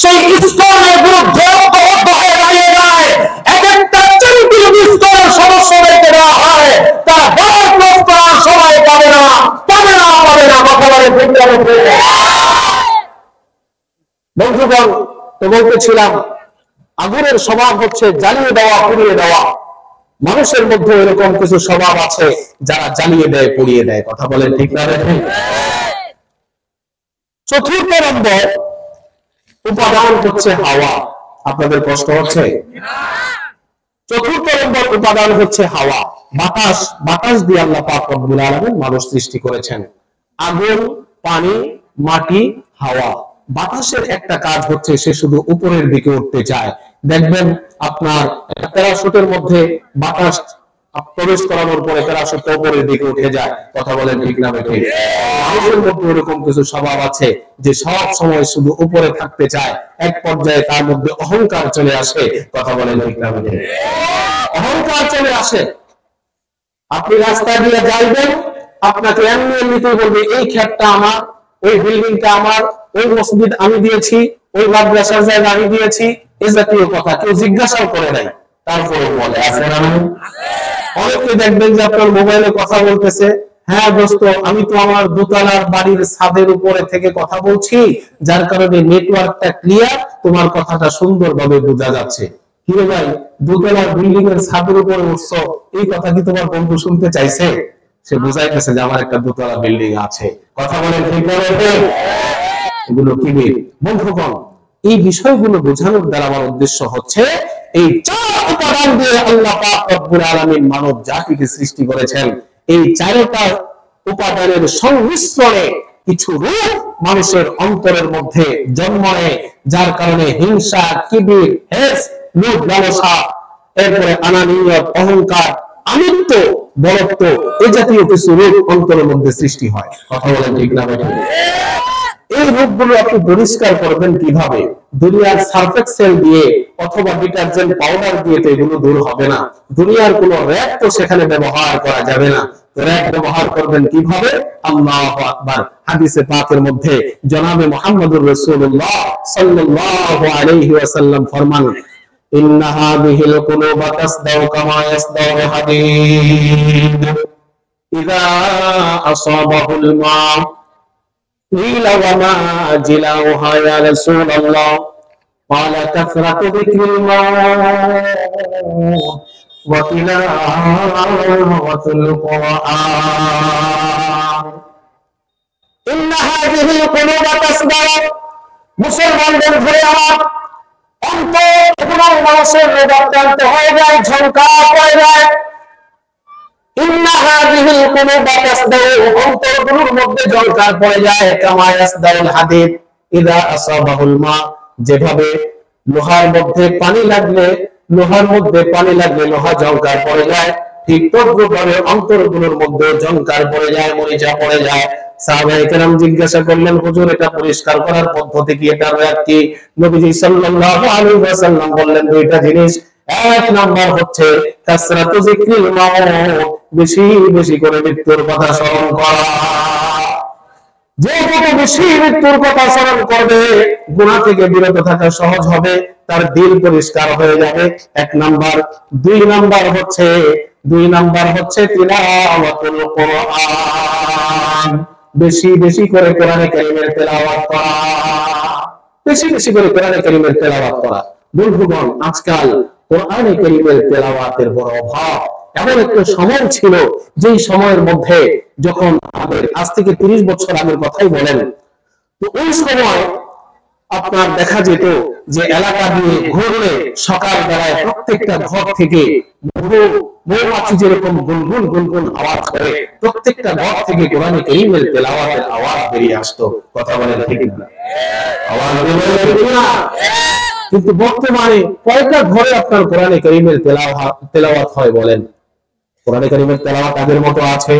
সেই ইসকনের বিরুদ্ধে ঐক্যবদ্ধ হয়ে দাঁড়িয়ে যায়, এক একটা চিন্তিত ইসকনের সদস্যদেরকে দেওয়া হয়, তারা বরখাস্ত করার সময় পাবে না, পাবে না, পাবে না। কথা বলে ঠিক না বেঠিক? বন্ধুগণ, তো বলতেছিলাম, আগুনের স্বভাব হচ্ছে জ্বালিয়ে দেওয়া, পুড়িয়ে দেওয়া। মানুষের মধ্যে এরকম কিছু স্বভাব আছে যারা জ্বালিয়ে দেয়, পুড়িয়ে দেয়। কথা বলেন ঠিক না বেঠিক? 4 নম্বর উপাদান হচ্ছে হাওয়া। আপনাদের কষ্ট হচ্ছে? 4 নম্বর উপাদান হচ্ছে হাওয়া, বাতাস। বাতাস দিয়ে আল্লাহ পাক রব্বুল আলামিন মানুষ সৃষ্টি করেছেন। আগুন, পানি, মাটি, হাওয়া। বাতাসের একটা কাজ হচ্ছে সে শুধু উপরের দিকে উঠতে চায়। দেখবেন আপনার প্যারাশুটের মধ্যে বাতাস প্রবেশ করানোর পরে প্যারাশুটটা উপরের দিকে উঠে যায়। কথা বলেন ঠিক না বেঠিক? মানুষের মধ্যে এরকম কিছু স্বভাব আছে যে সব সময় শুধু উপরে থাকতে চায়, এক পর্যায়ে তার মধ্যে অহংকার চলে আসে। কথা বলেন ঠিক না বেঠিক? অহংকার চলে আসে। আপনি রাস্তা দিয়ে যাইবেন, আপনাকে এমনিতেই বলবে এই ক্ষেতটা আমার, ওই বিল্ডিংটা আমার, ওই মসজিদ আমি দিয়েছি, ওই মাদ্রাসার জায়গা আমি দিয়েছি, এই জাতীয় কথা কেউ জিজ্ঞাসা করে নাই, তারপরে বলে। আছে না? অনেকে দেখবেন যে আপনার মোবাইলে কথা বলতেছে, হ্যাঁ দোস্ত, আমি তো আমার দোতলার বাড়ির ছাদের উপরে থেকে কথা বলছি, যার কারণে নেটওয়ার্কটা ক্লিয়ার, তোমার কথাটা সুন্দরভাবে বোঝা যাচ্ছে। কি রে ভাই, দোতলার বিল্ডিং এর ছাদের উপরে উঠছো, এই কথা কি তোমার বন্ধু শুনতে চাইছে? সে বুঝাইতেছে যে আমার একটা দোতলা বিল্ডিং আছে। কথা বলেন ঠিক না? এগুলো কি? বন্ধুগণ, এই বিষয়গুলো বোঝানোর দ্বারা আমার উদ্দেশ্য হচ্ছে এই চার উপাদান দিয়ে আল্লাহ পাক রব্বুল আলামিন মানব জাতিকে সৃষ্টি করেছেন। এই চারটা উপাদানের সংমিশ্রণে কিছু রূপ মানুষের অন্তরের মধ্যে জন্ম নেয়, যার কারণে হিংসা, কিবির, হেস, লোভ, লালসা, এরপরে আনানিয়ত, অহংকার, আমিত্ব, বরত্ব, এই জাতীয় কিছু রূপ অন্তরের মধ্যে সৃষ্টি হয়। কথা বলেন ঠিক না বেঠিক? এই রূপগুলো আপনি পরিষ্কার করবেন কিভাবে? দুনিয়ার সার্ফ এক্সেল দিয়ে অথবা ডিটারজেন্ট পাউডার দিয়ে তো এগুলো দূর হবে না। দুনিয়ার কোনো র‍্যাক তো সেখানে ব্যবহার করা যাবে না। র‍্যাক ব্যবহার করবেন কিভাবে? আল্লাহু আকবার। হাদিসে পাকের মধ্যে জনাবে মুহাম্মদুর রাসূলুল্লাহ সাল্লাল্লাহু আলাইহি ওয়াসাল্লাম ফরমান, ইন্না হাযিহিল কুলুবা তাসদাউ কামা ইয়াসদাউ হাদীদ ইযা আসাবাহুল মা قيل وما جلاؤها يا رسول الله قال كثرة ذكر الموت وتلاوة القرآن إن هذه القلوب تصدع মুসলমানদের ঘরে আমার অন্তর এবং মানুষের রোগাক্রান্ত হয়ে যায়, ঝঙ্কার পড়ে যায়। ইন্না হাযিহিল কুলুবা তাসদাউ, অন্তরগুলোর মধ্যে ঝঙ্কার পড়ে যায়, কামা ইয়াসদাউল হাদীদ ইযা আসাবাহুল মা, যেভাবে লোহার মধ্যে পানি লাগলে লোহা ঝঙ্কার পড়ে যায়, ঠিক তদ্রূপভাবে অন্তরগুলোর মধ্যে ঝঙ্কার পড়ে যায়, মরিচা পড়ে যায়। সাহাবায়ে কেরাম জিজ্ঞাসা করলেন, হুজুর এটা পরিষ্কার করার পদ্ধতি কি, এটা কি? নবীজি সাল্লাল্লাহু আলাইহি ওয়াসাল্লাম বললেন দুইটা জিনিস। এক নাম্বার হচ্ছে কাসরাতু যিকরিল মাউত, বেশি বেশি করে মৃত্যুর কথা স্মরণ করা। যে যত বেশি মৃত্যুর কথা স্মরণ করবে, গুনাহ থেকে বিরত থাকা সহজ হবে, তার দিল পরিষ্কার হয়ে যাবে। এক নাম্বার। দুই নাম্বার হচ্ছে তিলাওয়াতুল কোরআন, বেশি বেশি করে কোরআনে কারীমের তেলাওয়াত করা, বেশি বেশি করে কোরআনে কারীমের তেলাওয়াত করা। বন্ধুগণ, আজকাল কোরআনে কারীমের তেলাওয়াতের বড় অভাব। এমন একটা সময় ছিল, যেই সময়ের মধ্যে, যখন আজ থেকে 30 বছর আগের কথাই বলেন, তো ওই সময় আপনার দেখা যেত যে এলাকা দিয়ে ঘুরলে সকাল বেলায় প্রত্যেকটা ঘর থেকে মৌমাছি যেরকম গুনগুন গুনগুন আওয়াজ করে, প্রত্যেকটা ঘর থেকে কোরআনে কারীমের তেলাওয়াতের আওয়াজ বেরিয়ে আসতো। কথা বলেন ঠিক না? আওয়াজ বেরিয়ে আসতো না? কিন্তু বর্তমানে কয়টা ঘরে আপনার কোরআনে কারীমের তেলাওয়াত হয় বলেন? কোরআনে কারীমের তেলাওয়াত আগের মতো আছে?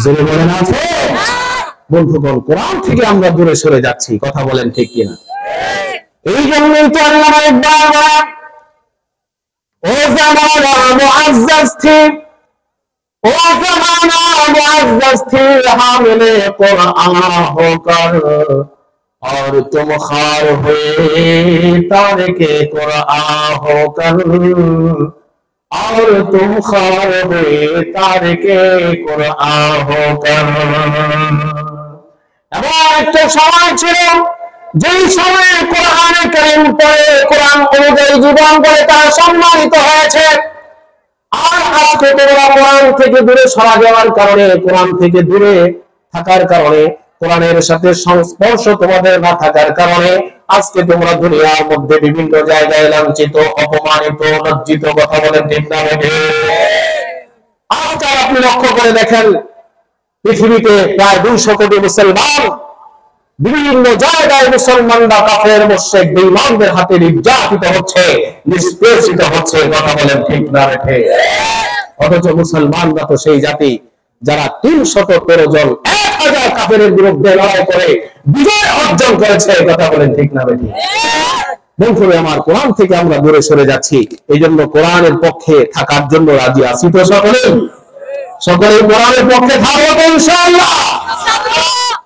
জোরে বলেন আছে? বন্ধুগণ, কোরআন থেকে আমরা দূরে সরে যাচ্ছি। কথা বলেন ঠিক কিনা? এই জন্যই তো আল্লাহ বলেন, ও জামানা মুআজ্জাজ থি, ও জামানা মুআজ্জাজ থি, হামিলে কোরআন হোকর और तुम खार हुए तारिके कुरान होकर, और तुम खार हुए तारिके कुरान होकर। এমন একটা সময় ছিল, যেই সময়ে কোরআনে কারীম পড়ে, কোরআন অনুযায়ী জীবন গড়ে তারা সম্মানিত হয়েছে। আর আজকে তোমরা কোরআন থেকে দূরে সরা যাওয়ার কারণে, কোরআন থেকে দূরে থাকার কারণে, কোরআনের সাথে সংস্পর্শ তোমাদের না থাকার কারণে আজকে তোমরা দুনিয়ার মধ্যে বিভিন্ন জায়গায় লাঞ্ছিত, অপমানিত, লজ্জিত। কথা বলেন ঠিক না? আজকাল আপনি লক্ষ্য করে দেখেন, পৃথিবীতে প্রায় 200 কোটি মুসলমান, বিভিন্ন জায়গায় মুসলমানরা কাফের, মুশরিক, বেঈমানদের হাতে নির্যাতিত হচ্ছে, নিষ্পেষিত হচ্ছে। কথা বলেন ঠিক না? অথচ মুসলমানরা তো সেই জাতি যারা 313 জন 1000 কাফেরের বিরুদ্ধে লড়াই করে বিজয় অর্জন করেছে। কথা বলেন ঠিক না? বন্ধুরা আমার, কোরআন থেকে আমরা দূরে সরে যাচ্ছি। এই জন্য কোরআনের পক্ষে থাকার জন্য রাজি আছি তো সকলে? সকলে কোরআনের পক্ষে থাকবো তো ইনশাআল্লাহ।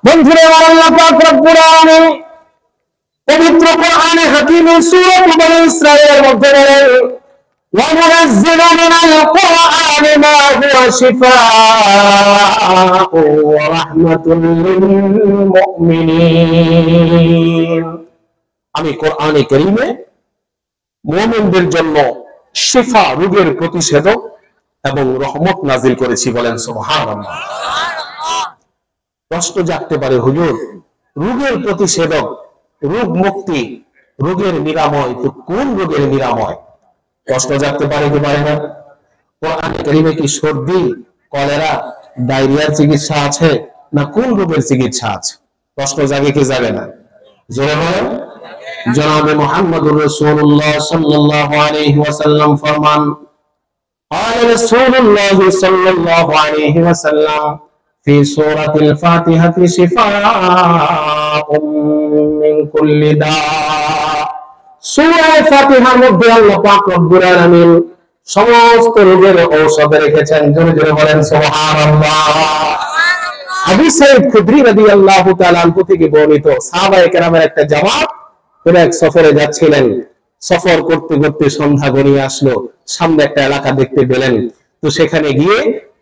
বন্ধুরা আমার, আল্লাহ পাক রব্বুল আলামিন পবিত্র কোরআনে হাকিমে সূরা বনী ইসরাঈলের মধ্যে বলেন, وَنُنَزِّلُ مِنَ الْقُرْآنِ مَا هُوَ شِفَاءٌ وَرَحْمَةٌ لِلْمُؤْمِنِينَ। আমি কোরআনে কারীমে মুমিনদের জন্য শিফা, রোগের প্রতিষেধক এবং রহমত নাজিল করেছি। বলেন সুবহানাল্লাহ। প্রশ্ন জাগতে পারে, হুজুর, রোগের প্রতিষেধক, রোগ মুক্তি, রোগের নিরাময়, তো কোন রোগের নিরাময়? প্রশ্ন জাগতে পারে কি পারে না? কোরআন কারীমে কি সর্দি, কলেরা, ডায়রিয়ার চিকিৎসা আছে, না কোন রোগের চিকিৎসা আছে? প্রশ্ন জাগে কি জাগে না? জোরে বলেন। জনাবে মুহাম্মদুর রাসূলুল্লাহ সাল্লাল্লাহু আলাইহি ওয়াসাল্লাম ফরমান, قال رسول الله صلى الله عليه وسلم في سورة الفاتحة شفاء من كل داء। সূরা ফাতিহার মধ্যে আল্লাহ পাক রব্বুল আলামিন সমস্ত রোগের ঔষধ রেখেছেন। জোরে জোরে বলেন সুবহানাল্লাহ। আবু সাঈদ খুদরি রাদিয়াল্লাহু তাআলা আনহু থেকে বর্ণিত, সাহাবায়ে কেরামের একটা জামাত কোন এক সফরে যাচ্ছিলেন। সফর করতে করতে সন্ধ্যা গড়িয়ে আসলো, সামনে একটা এলাকা দেখতে পেলেন। তো সেখানে গিয়ে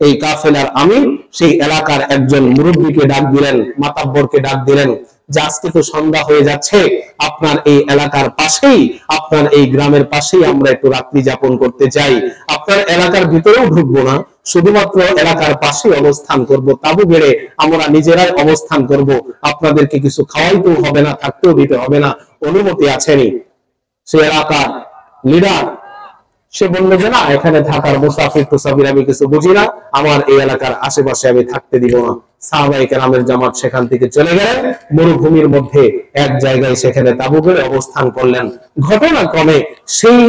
এই কাফেলার আমির সেই এলাকার একজন মুরব্বীকে ডাক দিলেন, মাতাব্বরকে ডাক দিলেন যে আজকে তো সন্ধ্যা হয়ে যাচ্ছে, আপনার এই এলাকার পাশেই, আপনার এই গ্রামের পাশেই আমরা একটু রাত্রি যাপন করতে চাই। আপনার এলাকার ভিতরেও ঢুকবো না, শুধুমাত্র এলাকার পাশেই অবস্থান করব, তাবু গেড়ে আমরা নিজেরাই অবস্থান করব, আপনাদেরকে কিছু খাওয়াইতেও হবে না, থাকতেও দিতে হবে না, অনুমতি আছেনি? সে এলাকার লিডার সে বলল যে না, এখানে থাকার মুসাফির তুসাফির আমি কিছু বুঝি না, আমার এই এলাকার আশেপাশে আমি থাকতে দিব না। সাহাবায়ে কেরামের জামাত সেখান থেকে চলে গেলেন, মরুভূমির মধ্যে এক জায়গায় সেখানে তাবু করে অবস্থান করলেন। ঘটনাক্রমে সেই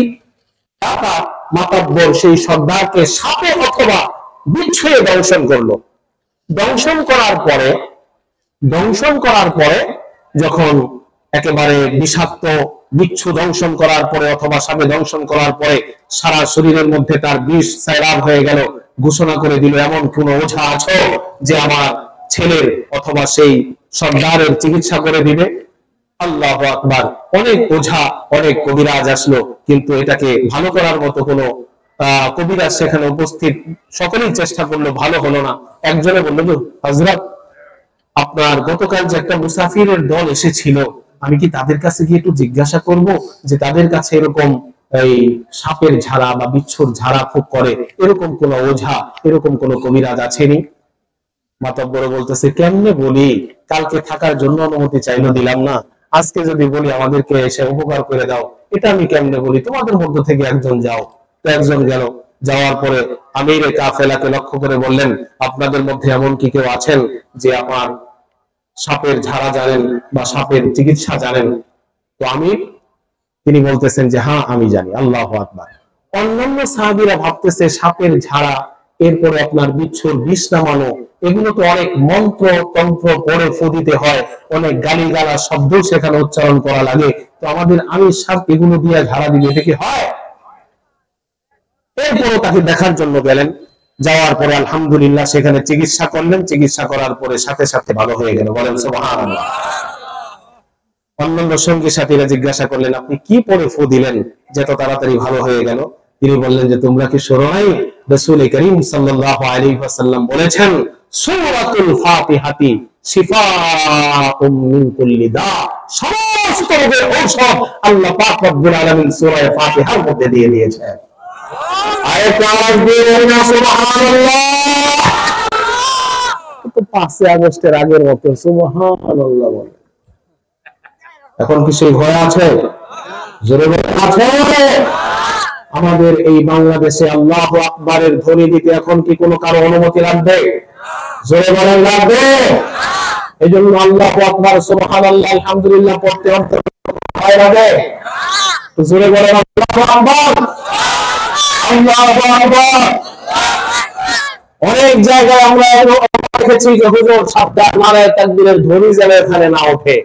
মাতাব্বর সেই সর্দারকে সাপে অথবা বিচ্ছুয়ে দংশন করলো। দংশন করার পরে যখন একেবারে বিষাক্ত বিচ্ছু দংশন করার পরে অথবা সাপে দংশন করার পরে সারা শরীরের মধ্যে তার বিষ সাইরাব হয়ে গেল, ঘোষণা করে দিল, এমন কোন ওঝা আছো যে আমার ছেলের অথবা সেই সর্দারের চিকিৎসা করে দিবে? আল্লাহু আকবার। অনেক ওঝা, অনেক কবিরাজ আসলো, কিন্তু এটাকে ভালো করার মতো কোনো কবিরাজ সেখানে উপস্থিত, সকলেই চেষ্টা করলো, ভালো হলো না। একজনে বললো, হযরত আপনার গতকাল যে একটা মুসাফিরের দল এসেছিল, আমি কি তাদের কাছে গিয়ে একটু জিজ্ঞাসা করব যে তাদের কাছে এরকম এই সাপের ঝাড়া বা বিচ্ছুর ঝাড়া ফুঁক করে এরকম কোন ওঝা, এরকম কোন কবিরাজ আছেনি? মাতাব্বর বলতেছে, কেমনে বলি, কালকে থাকার জন্য অনুমতি চাইলো, দিলাম না, আজকে যদি বলি আমাদেরকে এসে উপকার করে দাও, এটা আমি কেমনে বলি? তোমাদের মধ্য থেকে একজন যাও। তো একজন গেল, যাওয়ার পরে আমির কাফেলাকে লক্ষ্য করে বললেন, আপনাদের মধ্যে এমন কি কেউ আছেন যে আমার সাপের ঝাড়া জানেন বা সাপের চিকিৎসা জানেন? তো আমির তিনি বলতেছেন যে হ্যাঁ আমি জানি। আল্লাহু আকবার। অন্যান্য সাহাবীরা ভাবতেছে সাপের ঝাড়া, এরপরে আপনার বিচ্ছুর বিষ নামানো, এগুলো তো অনেক মন্ত্র তন্ত্র পড়ে ফু দিতে হয়, অনেক গালিগালা শব্দ সেখানে উচ্চারণ করা লাগে, তো আমাদের আমির সাহেব এগুলো দিয়ে ঝাড়া দিবে, এটা কি হয়? এরপরও তাকে দেখার জন্য গেলেন। যাওয়ার পরে আলহামদুলিল্লাহ সেখানে চিকিৎসা করলেন, চিকিৎসা করার পরে সাথে সাথে ভালো হয়ে গেল। বলেন সুবহানাল্লাহ। অন্যান্য সঙ্গী সাথীরা জিজ্ঞাসা করলেন, আপনি কি পড়ে ফু দিলেন যে এত তাড়াতাড়ি ভালো হয়ে গেল? তিনি বললেন যে তোমরা কি শোনো নাই, রাসূল করিম সাল্লাল্লাহু আলাইহি ওয়াসাল্লাম বলেছেন, সূরাতুল ফাতিহাতি শিফাউম মিন কুল্লি দা, সমস্ত রোগের ঔষধ আল্লাহ পাক রব্বুল আলামিন সূরা ফাতিহার মধ্যে দিয়ে দিয়েছেন। আয়াত আওয়াজ দিয়ে বলেন সুবহানাল্লাহ। 5 আগস্টের আগের মতো সুবহানাল্লাহ বলেন। এখন কি সেই ভয় আছে? জোরে বলেন আছে? আমাদের এই বাংলাদেশে আল্লাহু আকবারের ধ্বনি দিতে এখন কি কোনো কারো অনুমতি লাগবে? জোরে বলেন লাগবে? এই জন্য আল্লাহু আকবার সুবহানাল্লাহ আলহামদুলিল্লাহ পড়তে ভয় লাগে? জোরে বলেন আল্লাহু আকবার। আল্লাহু আকবার। অনেক জায়গায় আমরা দেখেছি যে হুজুর সাবধান, নারায়ে তাকবীরের ধ্বনি যেন এখানে না ওঠে,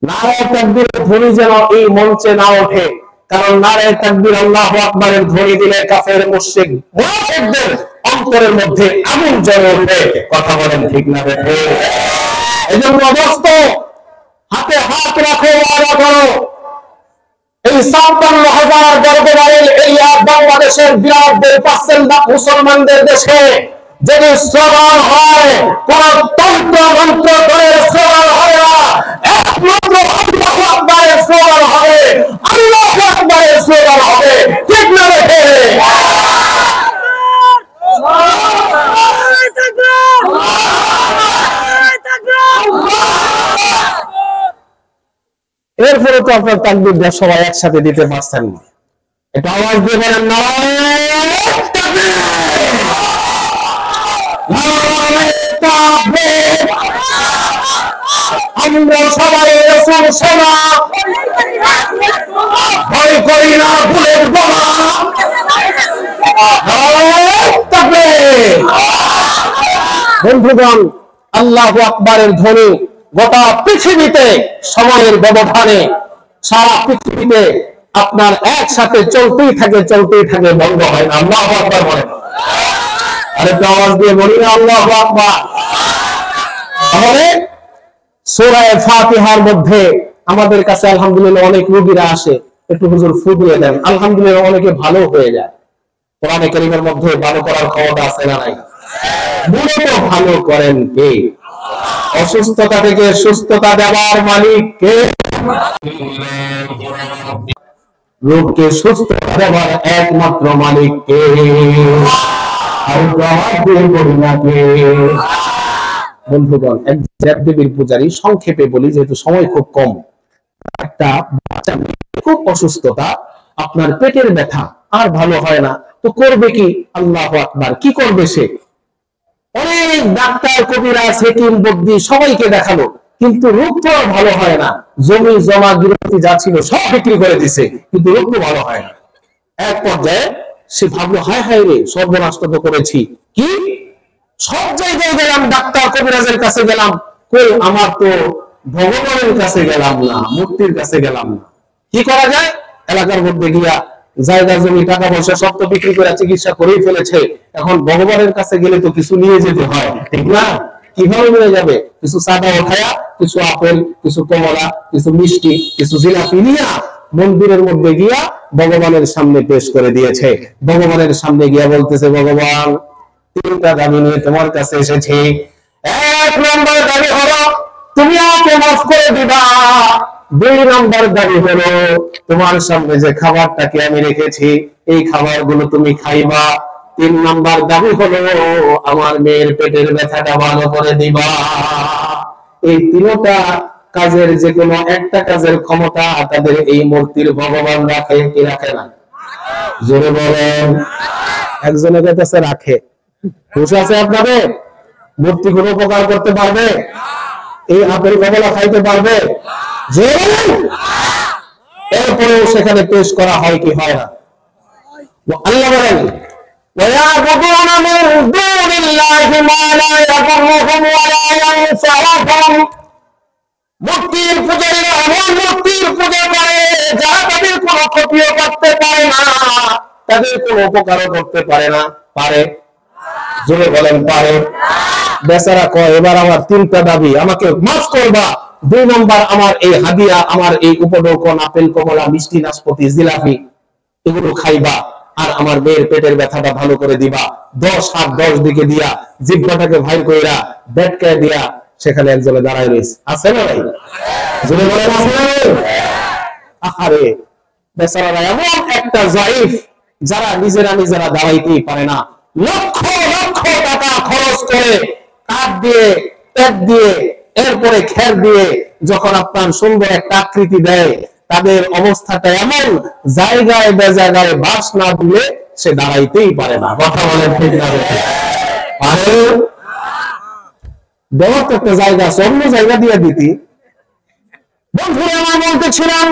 নারায়ে তাকবীরের ধ্বনি যেন এই মঞ্চে না ওঠে, কারণ নারায়ে তাকবীর আল্লাহু আকবারের ধ্বনি দিলে কাফের মুশরিক মুনাফিকদের অন্তরের মধ্যে আগুন জ্বলে ওঠে। কথা বলেন ঠিক না বেঠিক? এজন্য অবস্থ হাতে হাত রাখো, ওয়াদা করো, এই ৫৭,০০০ বর্গমাইল এরিয়া বাংলাদেশের ৯২% মুসলমানদের দেশে যদি স্লোগান হয়, কোন তন্ত্র মন্ত্র করে স্লোগান হয় না, একমাত্র আল্লাহু আকবারের স্লোগান হবে, আল্লাহু আকবারের স্লোগান হবে। ঠিক না বেঠিক? এরপরে তো আপনার তাকবীর সবাই একসাথে দিতে পারছেন না। এটা আওয়াজ দিয়ে বলেন নারায়ে তাকবীর, নারায়ে তাকবীর। আমরা সবাই রাসূল শোনা, ভয় করি না ভুলের বোমা। নারায়ে তাকবীর। বন্ধুগণ, আল্লাহু আকবারের ধ্বনি গোটা পৃথিবীতে সময়ের ব্যবধানে সারা পৃথিবীতে আপনার একসাথে চলতেই থাকে, বন্ধ হয় না। আল্লাহু আকবার বলেন, আরেকটু আওয়াজ দিয়ে বলি না আল্লাহু আকবার। তাহলে সূরা ফাতিহার মধ্যে আমাদের কাছে আলহামদুলিল্লাহ অনেক রোগীরা আসে, একটু হুজুর ফু দিয়ে দেন, আলহামদুলিল্লাহ অনেকে ভালো হয়ে যায়। কোরআনে কারীমের মধ্যে ভালো করার ক্ষমতা আছে না নাই? মূলত ভালো করেন কে? অসুস্থতা থেকে সুস্থতা দেওয়ার মালিক কে? রোগকে সুস্থতা দেওয়ার একমাত্র মালিক কে? বন্ধুগণ, এক দেবদেবীর পূজারী, সংক্ষেপে বলি যেহেতু সময় খুব কম, একটা বাচ্চা খুব অসুস্থতা, আপনার পেটের ব্যথা, আর ভালো হয় না, তো করবে কি? আল্লাহু আকবার। কি করবে সে? অনেক ডাক্তার, কবিরাজ, হেকিম, বদ্যি সবাইকে দেখালো, কিন্তু রোগ তো আর ভালো হয় না। জমি জমা গৃহস্থী যা ছিল সব বিক্রি করে দিছে, কিন্তু রোগ তো ভালো হয় না। এক পর্যায়ে সে ভাবলো, হায় হায় রে, সর্বনাশ তো করেছি। কি? সব জায়গায় গেলাম, ডাক্তার কবিরাজের কাছে গেলাম, কই আমার তো ভগবানের কাছে গেলাম না, মূর্তির কাছে গেলাম না। কি করা যায়? এলাকার মধ্যে গিয়া জায়গা জমি টাকা পয়সা সব তো বিক্রি করে চিকিৎসা করেই ফেলেছে, এখন ভগবানের কাছে গেলে তো কিছু নিয়ে যেতে হয়, ঠিক না? কিভাবে নিয়ে যাবে? কিছু চাঁদা ওঠায়া, কিছু আপেল, কিছু কমলা, কিছু মিষ্টি, কিছু জিলাপি নিয়া মন্দিরের মধ্যে গিয়া ভগবানের সামনে পেশ করে দিয়েছে। ভগবানের সামনে গিয়া বলতেছে, ভগবান, তিনটা দাবি নিয়ে তোমার কাছে এসেছি। এক নম্বর দাবি হলো তুমি আমাকে মাফ করে দিবা। দুই নম্বর দাবি হলো তোমার সামনে যে খাবারটাকে আমি রেখেছি এই খাবারগুলো তুমি খাইবা। তিন নম্বর দাবি হলো আমার মেয়ের পেটের ব্যথাটা ভালো করে দিবা। এই তিনটা কাজের যে কোনো একটা কাজের ক্ষমতা তাদের এই মূর্তির ভগবান রাখে কি রাখে না? জোরে বলেন। একজনের কাছে রাখে। খুশি আছে আপনাদের? মূর্তি কোনো উপকার করতে পারবে? এই আপেল কমলা খাইতে পারবে? এরপরেও সেখানে পেশ করা হয় কি হয় না? আল্লাহ বলেন, وَيَعْبُدُونَ مِن دُونِ اللَّهِ مَا لَا يَضُرُّهُمْ وَلَا يَنفَعُهُمْ। মূর্তির পূজারীরা এমন মূর্তির পূজা করে যা তাদের কোনো ক্ষতিও করতে পারে না, তাদের কোনো উপকারও করতে পারে না। পারে? জোরে বলেন, পারে? বেচারা কয়, এবার আমার তিনটা দাবি, আমাকে মাফ করবা। দুই নম্বর, আমার এই হাদিয়া, আমার এই উপঢৌকন, আপেল কমলা মিষ্টি নাশপাতি জিলাপি এগুলো খাইবা, আর আমার মেয়ের পেটের ব্যথাটা ভালো করে দিবা। 10 হাত 10 দিকে দিয়া জিহ্বাটাকে ভাই কইরা বেটকায় দিয়া সেখানে একজনে দাঁড়ায় রয়েছে। আছে না ভাই? জোরে বলেন, আছে না ভাই? আহারে, বেচারারা এমন একটা জাইফ যারা নিজেরা দাঁড়াইতেই পারে না, লক্ষ লক্ষ টাকা খরচ করে কাঠ দিয়ে, পেট দিয়ে, এরপরে খের দিয়ে যখন আপনার সুন্দর একটা আকৃতি দেয়, তাদের অবস্থাটা এমন, জায়গায় বেজায়গায় বাস না দিলে সে দাঁড়াইতেই পারে না। কথা বলেন ঠিক না? পারে? দেওয়ার তো একটা জায়গা আছে, অন্য জায়গা দিয়ে দিতি। বন্ধুরা, আমার বলতেছিলাম,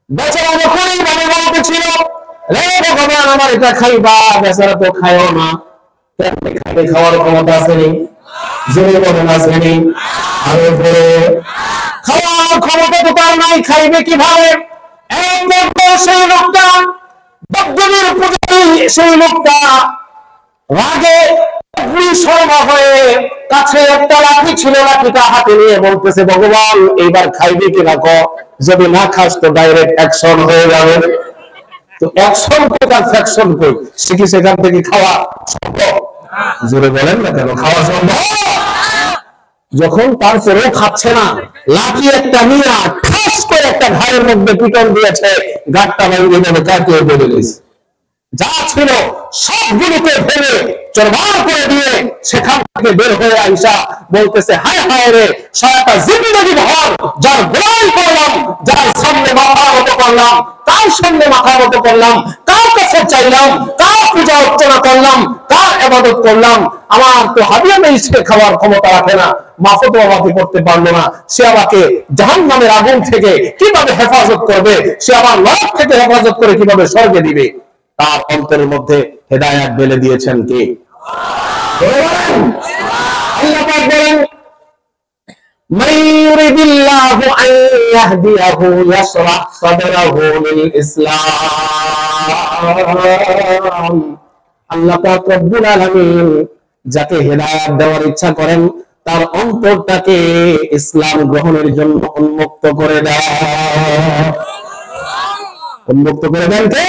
বেচারা যখনই বাড়ি বলতেছিল, রে ভগবান আমার এটা খাইবা, বেচারা তো খায়ও না। খাইলে খাওয়ার ক্ষমতা আসেনি? জোরে বলেন, আসেনি? আরো জোরে। খাওয়ার ক্ষমতা তো তার নাই, খাইবে কিভাবে? সেই লোকটা, বদ্ধদের পূজারী সেই লোকটা রাগে শর্মা হয়ে কাছে একটা লাঠি ছিল, লাঠিটা হাতে নিয়ে বলতেছে, ভগবান এইবার খাইবে কিনা ক, যদি না খাস তো ডাইরেক্ট অ্যাকশন হয়ে যাবে। তো অ্যাকশন কোথায়, ফ্যাকশন কই? সে কি সেখান থেকে খাওয়া সম্ভব? জোরে বলেন না কেন? খাওয়া সম্ভব? যখন তারপরেও খাচ্ছে না, লাঠি একটা নিয়ে ঠাস করে একটা ঘাড়ের মধ্যে পিটন দিয়েছে, গাঁটটা বাইরে কাটিয়ে বলে গেছে। যা ছিল সবগুলোকে ফেলে চরবার করে দিয়ে সেখান থেকে বের হয়ে আইসা বলতেছে, হায় হায় রে, সারাটা জিন্দগি ভর যার গোলামি করলাম, যার সামনে মাথা মতো করলাম, তার সামনে মাথা মতো করলাম, কার কাছে চাইলাম, কার পূজা অর্চনা করলাম, কার ইবাদত করলাম, আমার তো হাদিয়া মেইসকে খাওয়ার ক্ষমতা রাখে না, মাফত আমাকে করতে পারলো না, সে আমাকে জাহান্নামের আগুন থেকে কিভাবে হেফাজত করবে, সে আমার নরক থেকে হেফাজত করে কিভাবে স্বর্গে দিবে। তার অন্তরের মধ্যে হেদায়েত ঢেলে দিয়েছেন কে? আল্লাহ পাক বলেন, মান ইউরিদিল্লাহু আন ইয়াহদিয়াহু ইয়াশরাহ সাদরাহু লিল ইসলাম। আল্লাহ পাক রব্বুল আলামিন যাকে হেদায়েত দেওয়ার ইচ্ছা করেন তার অন্তরটাকে ইসলাম গ্রহণের জন্য উন্মুক্ত করে দেন। উন্মুক্ত করে দেন কে?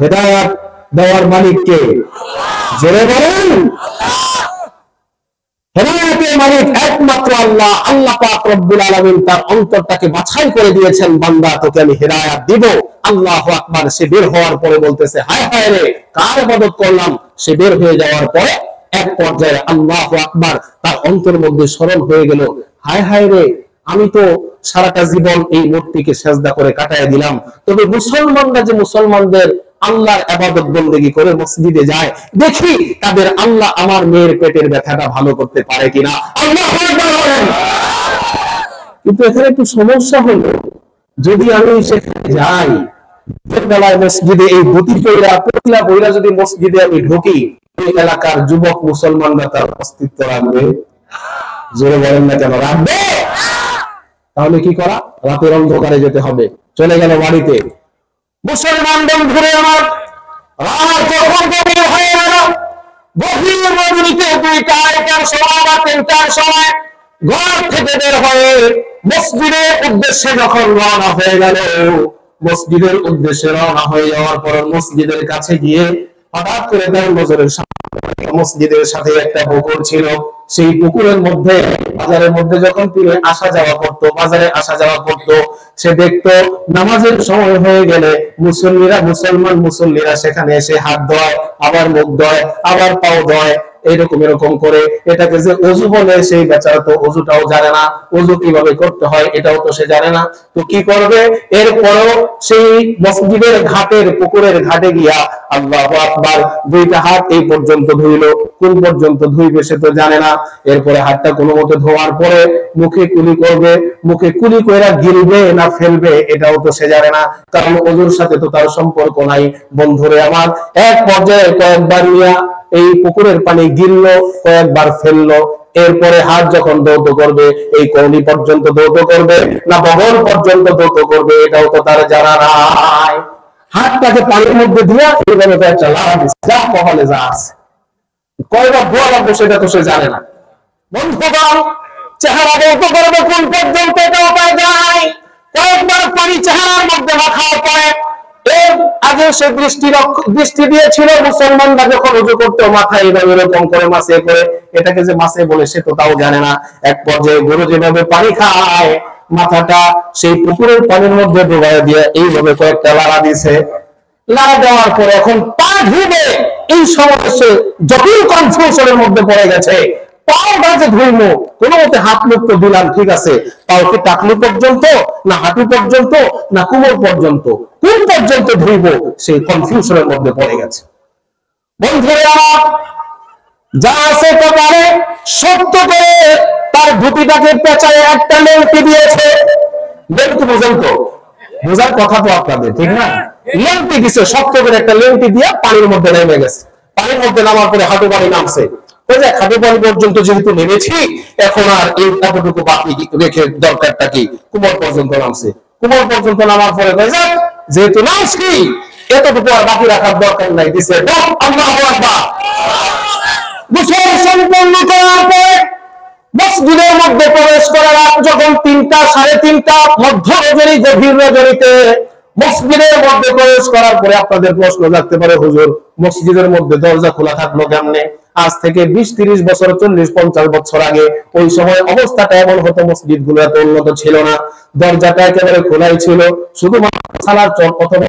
হেদায়েত দেওয়ার মালিক কে? জোরে বলেন। হেদায়েতের মালিক একমাত্র আল্লাহ। আল্লাহ পাক রব্বুল আলামিন তার অন্তরটাকে বাছাই করে দিয়েছেন, বান্দা তোকে আমি হেদায়েত দিব। আল্লাহু আকবার। সে বের হওয়ার পরে বলতেছে, হায় হায় রে, কার ইবাদত করলাম। সে বের হয়ে যাওয়ার পরে এক পর্যায়ে আল্লাহু আকবার তার অন্তরের মধ্যে স্মরণ হয়ে গেল, হায় হায় রে, আমি তো সারাটা জীবন এই মূর্তিকে সেজদা করে কাটায় দিলাম। তবে মুসলমানরা যে মুসলমানদের আল্লাহর ইবাদত বন্দেগী করে মসজিদে যায়, দেখি তাদের আল্লাহ আমার মেয়ের পেটের ব্যথাটা ভালো করতে পারে কিনা। আল্লাহু আকবার বলেন। কিন্তু এখানে একটু সমস্যা হলো, যদি আমি সেখানে যাই, বেলায় মসজিদে এই গতি কইরা পতলা বইরা যদি মসজিদে আমি ঢুকি, এই এলাকার যুবক মুসলমানরা তার অস্তিত্ব রাখবে? জোরে বলেন না কেন? রাখবে। তাহলে কি করা? রাতের অন্ধকারে যেতে হবে। চলে গেল বাড়িতে। মুসলমান বন্ধুরে আমার, রাত যখন গভীর হয়ে গেল, গভীর রজনীতে 2টা 2:30টার সময় বা 3টার সময় ঘর থেকে বের হয়ে মসজিদের উদ্দেশ্যে যখন রওনা হয়ে গেল, মসজিদের উদ্দেশ্যে রওনা হয়ে যাওয়ার পর মসজিদের কাছে গিয়ে হঠাৎ করে তার নজরের মসজিদের সাথে একটা পুকুর ছিল। সেই পুকুরের মধ্যে বাজারের মধ্যে যখন তিনি আসা যাওয়া করতো, বাজারে আসা যাওয়া করতো, সে দেখতো নামাজের সময় হয়ে গেলে মুসলমান মুসল্লিরা সেখানে এসে হাত ধোয়, আবার মুখ ধোয়, আবার পাও ধোয়, এরকম করে। এটাকে যে ওযু বলে, সেই বেচারা তো ওযুটাও জানে না, ওযু কিভাবে করতে হয় এটাও তো সে জানে না। তো কি করবে? এরপরও সেই মসজিদের ঘাটের পুকুরের ঘাটে গিয়া আল্লাহু আকবার 2টা হাত এই পর্যন্ত ধুইলো, কোন পর্যন্ত ধুইবে সে তো জানে না। এরপরে হাতটা কোনো মতে ধোয়ার পরে মুখে কুলি করবে, মুখে কুলি কইরা গিলবে না ফেলবে এটাও তো সে জানে না, কারণ ওযুর সাথে তো তার সম্পর্ক নাই। বন্ধুরে আমার, এক পর্যায়ে কয়েকবার নিয়া এই পুকুরের পানি গিললো, কয়েকবার ফেললো। এরপরে হাত যখন দৌত করবে, এই কওনি পর্যন্ত দৌত করবে না বগল পর্যন্ত দৌত করবে এটাও তো তার জানা নাই। হাতটাকে পানির মধ্যে দিয়া এইভাবে চালা যা কপালে যা আছে, কয়বার ধোয়া লাগবে সেটা তো সে জানে না। বন্ধুগণ, চেহারা দৌত করবে কোন পর্যন্ত এটাও তার জানা নাই। কয়েকবার পানি চেহারার মধ্যে রাখার পরে এর আগে সে দৃষ্টি দিয়েছিল মুসলমানরা যখন ওযু করতে মাথায় এরকম করে মাসে করে, এটাকে যে মাসে বলে সে তো তাও জানে না। এক পর্যায়ে গরু যেভাবে পানি খায়, মাথাটা সেই পুকুরের পানির মধ্যে ডুবাই দিয়ে এইভাবে কয়েকটা লাড়া দিয়েছে। লাড়া দেওয়ার পরে এখন পা ধুবে, এই সমস্যা জটিল কনফিউশনের মধ্যে পড়ে গেছে। পাও বাজে ধুইমো, কোন মতে হাত মুখ তো দিলাম, ঠিক আছে, পাও কি টাকলু পর্যন্ত না হাঁটু পর্যন্ত না কোমর পর্যন্ত, কোন পর্যন্ত ধুইব সেই কনফিউশনের মধ্যে পড়ে গেছে। বন্ধুরা, যা আছে তো পারে সত্য করে তার ধুতিটাকে পেঁচায় একটা লেংটি দিয়েছে। লেংটি বোঝেন তো? বোঝার কথা তো আপনাদের, ঠিক না? লেংটি দিছে, শক্ত করে একটা লেংটি দিয়ে পানির মধ্যে নেমে গেছে। পানির মধ্যে নামার পরে হাঁটু পানি নামছে। হাঁটু পানি পর্যন্ত যেহেতু নেমেছি, এখন আর এই এতটুকু বাকি রেখে দরকারটা কি? কোমর পর্যন্ত নামছে। কোমর পর্যন্ত নামার পরে যেহেতু নামছি, এতটুকু আর বাকি রাখার দরকার নাই, দিছে আল্লাহু আকবার। গোসল সম্পন্ন করার পরে মসজিদের মধ্যে প্রবেশ করার আগ যখন 3টা 3:30 মধ্য রজনী, গভীর রজনীতে মসজিদের মধ্যে প্রবেশ করার পরে আপনাদের প্রশ্ন জাগতে পারে, হুজুর মসজিদের মধ্যে দরজা খোলা থাকলো কেমনে? আজ থেকে 20-30 বছর, 40-50 বছর আগে ওই সময় অবস্থাটা এমন হতো, মসজিদ গুলো এত উন্নত ছিল না, দরজাটা একেবারে খোলাই ছিল, শুধুমাত্র সালার চোখ অথবা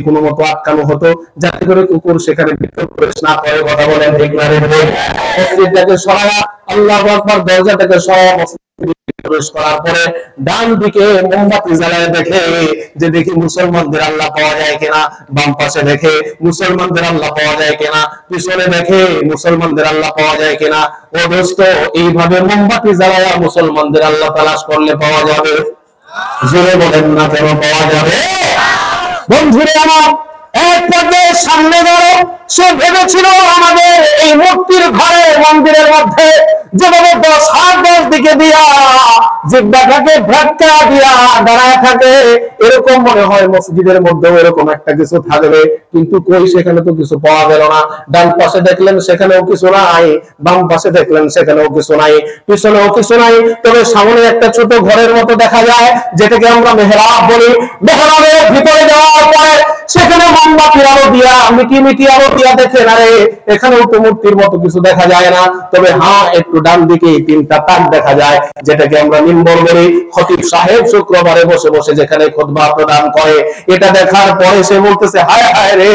কোনো মতো আটকানো হতো যাতে করে কুকুর সেখানে ভিতর প্রবেশ না করে। কথা বলেন ঠিক না? মসজিদটাকে সরায়া, আল্লাহু আকবার, দরজাটাকে সরায়া প্রবেশ করার পরে ডান দিকে মোমবাতি জ্বালায় দেখে যে দেখি মুসলমানদের আল্লাহ পাওয়া যায় কিনা, বাম পাশে দেখে মুসলমানদের আল্লাহ পাওয়া যায় কিনা, পিছনে দেখে মুসলমানদের আল্লাহ পাওয়া যায় কিনা। ও দোস্ত, এইভাবে মোমবাতি জ্বালায়া মুসলমানদের আল্লাহ তালাশ করলে পাওয়া যাবে? জোরে বলেন না কেন পাওয়া যাবে? বন্ধুরে আমার, এক পর্যায়ে সামনে গেল, সে ভেবেছিল আমাদের এই মূর্তির ঘরে মন্দিরের মধ্যে যেভাবে 10 হাত 10 দিকে দিয়া জিব্বাটাকে ধাক্কা দিয়া দাঁড়ায় থাকে, এরকম মনে হয় মসজিদের মধ্যেও এরকম একটা কিছু থাকবে। কিন্তু কই, সেখানে তো কিছু পাওয়া গেল না। ডান পাশে দেখলেন সেখানেও কিছু নাই, বাম পাশে দেখলেন সেখানেও কিছু নাই, পিছনেও কিছু নাই। তবে সামনে একটা ছোট ঘরের মতো দেখা যায়, যেটাকে আমরা মেহরাব বলি। মেহরাবের ভিতরে যাওয়ার পরে সেখানে মোমবাতি আলো দিয়া, মিটি আলো দিয়া দেখেন, আরে এখানেও তো মূর্তির মতো কিছু দেখা যায় না। তবে হ্যাঁ, একটু ডান দিকে 3টা তাক দেখা যায়, যেটাকে আমরা মিম্বর বলি। খতিব সাহেব শুক্রবারে বসে বসে যেখানে খুতবা প্রদান করে, এটা দেখার পরে সে বলতেছে, হায় হায় রে,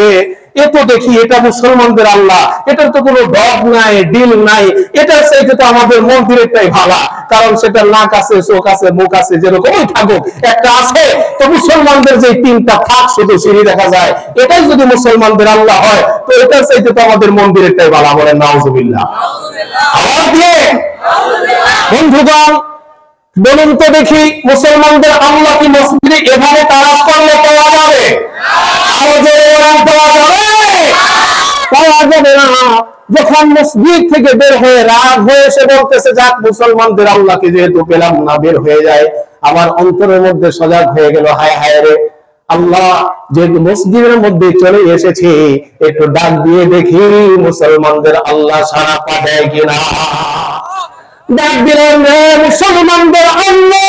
এ তো দেখি এটা মুসলমানদের আল্লাহ, এটার তো কোনো ডগ নাই, ডিল নাই, এটার চাইতে তো আমাদের মন্দিরেরটাই ভালো। কারণ সেটা নাক আছে, চোখ আছে, মুখ আছে, যেরকমই থাকুক একটা আছে। তো মুসলমানদের যে 3টা থাক শুধু সিঁড়ি দেখা যায়, এটাই যদি মুসলমানদের আল্লাহ হয়, তো এটার চাইতে তো আমাদের মন্দিরেরটাই ভালো। বলেন নাউজুবিল্লাহ। আওয়াজ দিয়ে বন্ধুগণ, বলুন তো দেখি, মুসলমানদের আল্লাহ কি মসজিদে এভাবে তালাশ করলে পাওয়া যাবে? পাওয়া যাবে না। যখন মসজিদ থেকে বের হয়ে রাগ হয়ে এসে বলতেছে, যাক মুসলমানদের আল্লাহকে যেহেতু পেলাম না, বের হয়ে যায়, আমার অন্তরের মধ্যে সজাগ হয়ে গেল, হায় হায় রে, আল্লাহ যেহেতু মসজিদের মধ্যে চলে এসেছে, একটু ডাক দিয়ে দেখি মুসলমানদের আল্লাহ সাড়া পাঠায় কিনা। ডাক দিলেন, রে মুসলমানদের আল্লাহ,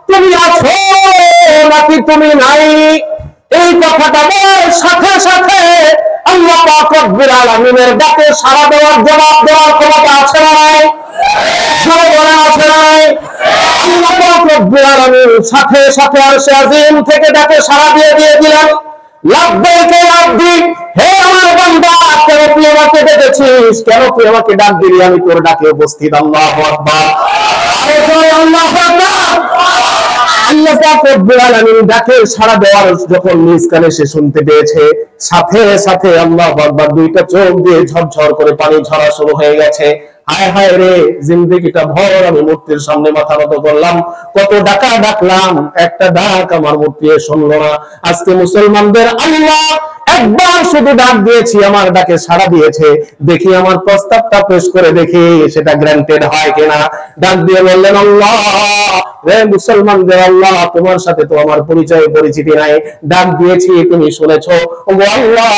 তুমি আছো নাকি তুমি নাই? এই কথাটা বলার সাথে সাথে আল্লাহ পাক রব্বুল আলামিনের ডাকে সাড়া দেওয়ার, জবাব দেওয়ার ক্ষমতা আছে না নাই? সবাই বলেন আছে না নাই? আল্লাহ পাক রব্বুল আলামিন সাথে সাথে আরশে আজিম থেকে ডাকে সাড়া দিয়ে দিলেন, লাব্বাইক ইয়া আব্দি, হে আমার বান্দা, কেন তুই আমাকে ডেকেছিস? কেন তুই আমাকে ডাক দিলি? আমি তোর ডাকে উপস্থিত। আল্লাহু আকবার। আরে আল্লাহু আকবার। আল্লাহ পাক রব্বুল আলামিন ডাকে সাড়া দেওয়ার যখন নিজ কানে সে শুনতে পেয়েছে, সাথে সাথে আল্লাহু আকবার, 2টা চোখ দিয়ে ঝরঝর করে পানি ঝরা শুরু হয়ে গেছে। হায় হায় রে, জিন্দেগিটা ভর আমি মূর্তির সামনে মাথা নত করলাম, কত ডাকলাম, একটা ডাক আমার মূর্তি শুনলো না। আজকে মুসলমানদের আল্লাহ একবার শুধু ডাক দিয়েছি, আমার ডাকে সাড়া দিয়েছে। দেখি আমার প্রস্তাবটা পেশ করে দেখি সেটা গ্রান্টেড হয় কিনা। ডাক দিয়ে বললেন, আল্লাহ রে মুসলমানদের আল্লাহ, তোমার সাথে তো আমার পরিচিতি নাই, ডাক দিয়েছি তুমি শুনেছো, ও আল্লাহ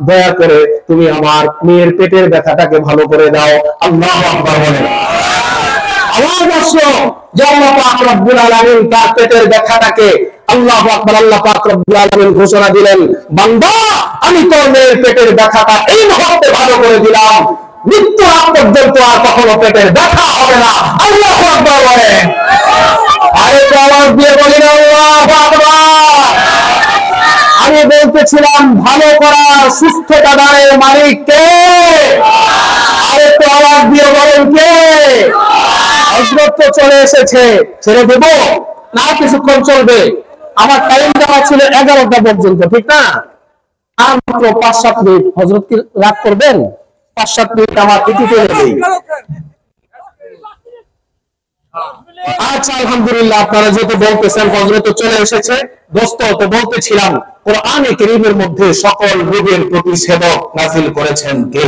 দয়া করে তুমি আমার মেয়ের পেটের ব্যথাটাকে ভালো করে দাও। আল্লাহু আকবার বলেন। আওয়াজ আসলো যে আল্লাহ পাক রব্বুল আলামিন তার পেটের ব্যথাটাকে, আল্লাহু আকবার, আল্লাহ পাক রব্বুল আলামিন ঘোষণা দিলেন, বান্দা আমি তোর মেয়ের পেটের ব্যথাটা এই মুহূর্তে ভালো করে দিলাম, মৃত্যু আগ পর্যন্ত আর কখনো পেটের ব্যথা হবে না। আল্লাহু আকবার বলেন। আরেকটা আওয়াজ দিয়ে বলেন, আল্লাহু আকবার। আমি বলতেছিলাম, ভালো করা সুস্থতা দানের মালিক কে? আরেকটা আওয়াজ দিয়ে বলেন কে? হযরত তো চলে এসেছে, ছেড়ে দেব না, কিছুক্ষণ চলবে। আমার টাইম দেওয়া ছিল 11টা পর্যন্ত, ঠিক না? আর মাত্র 5-7 মিনিট। হযরত কি রাগ করবেন? 5-7 মিনিট আমার ইতি করে দেই। আচ্ছা, আলহামদুলিল্লাহ, আপনারা যেহেতু বলতেছেন হযরত চলে এসেছে, দোস্ত তো বলতেছিলাম, কোরআনে কারীমের মধ্যে সকল রোগের প্রতিষেধক নাযিল করেছেন কে?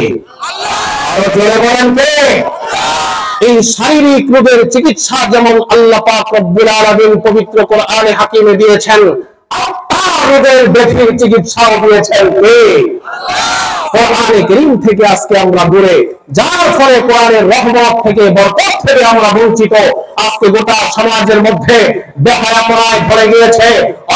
আরো জোরে বলেন কে? এই শারীরিক রোগের চিকিৎসা যেমন আল্লাহ পাক রব্বুল আলামিন পবিত্র কোরআনে হাকিমে দিয়েছেন, আত্মার রোগের ব্যাধির চিকিৎসাও দিয়েছেন কে? কোরআনে কারীম থেকে আজকে আমরা দূরে, যার ফলে কোরআনের রহমত থেকে, বরকত থেকে আমরা বঞ্চিত। আজকে গোটা সমাজের মধ্যে বেহায়াপনায় ভরে গিয়েছে,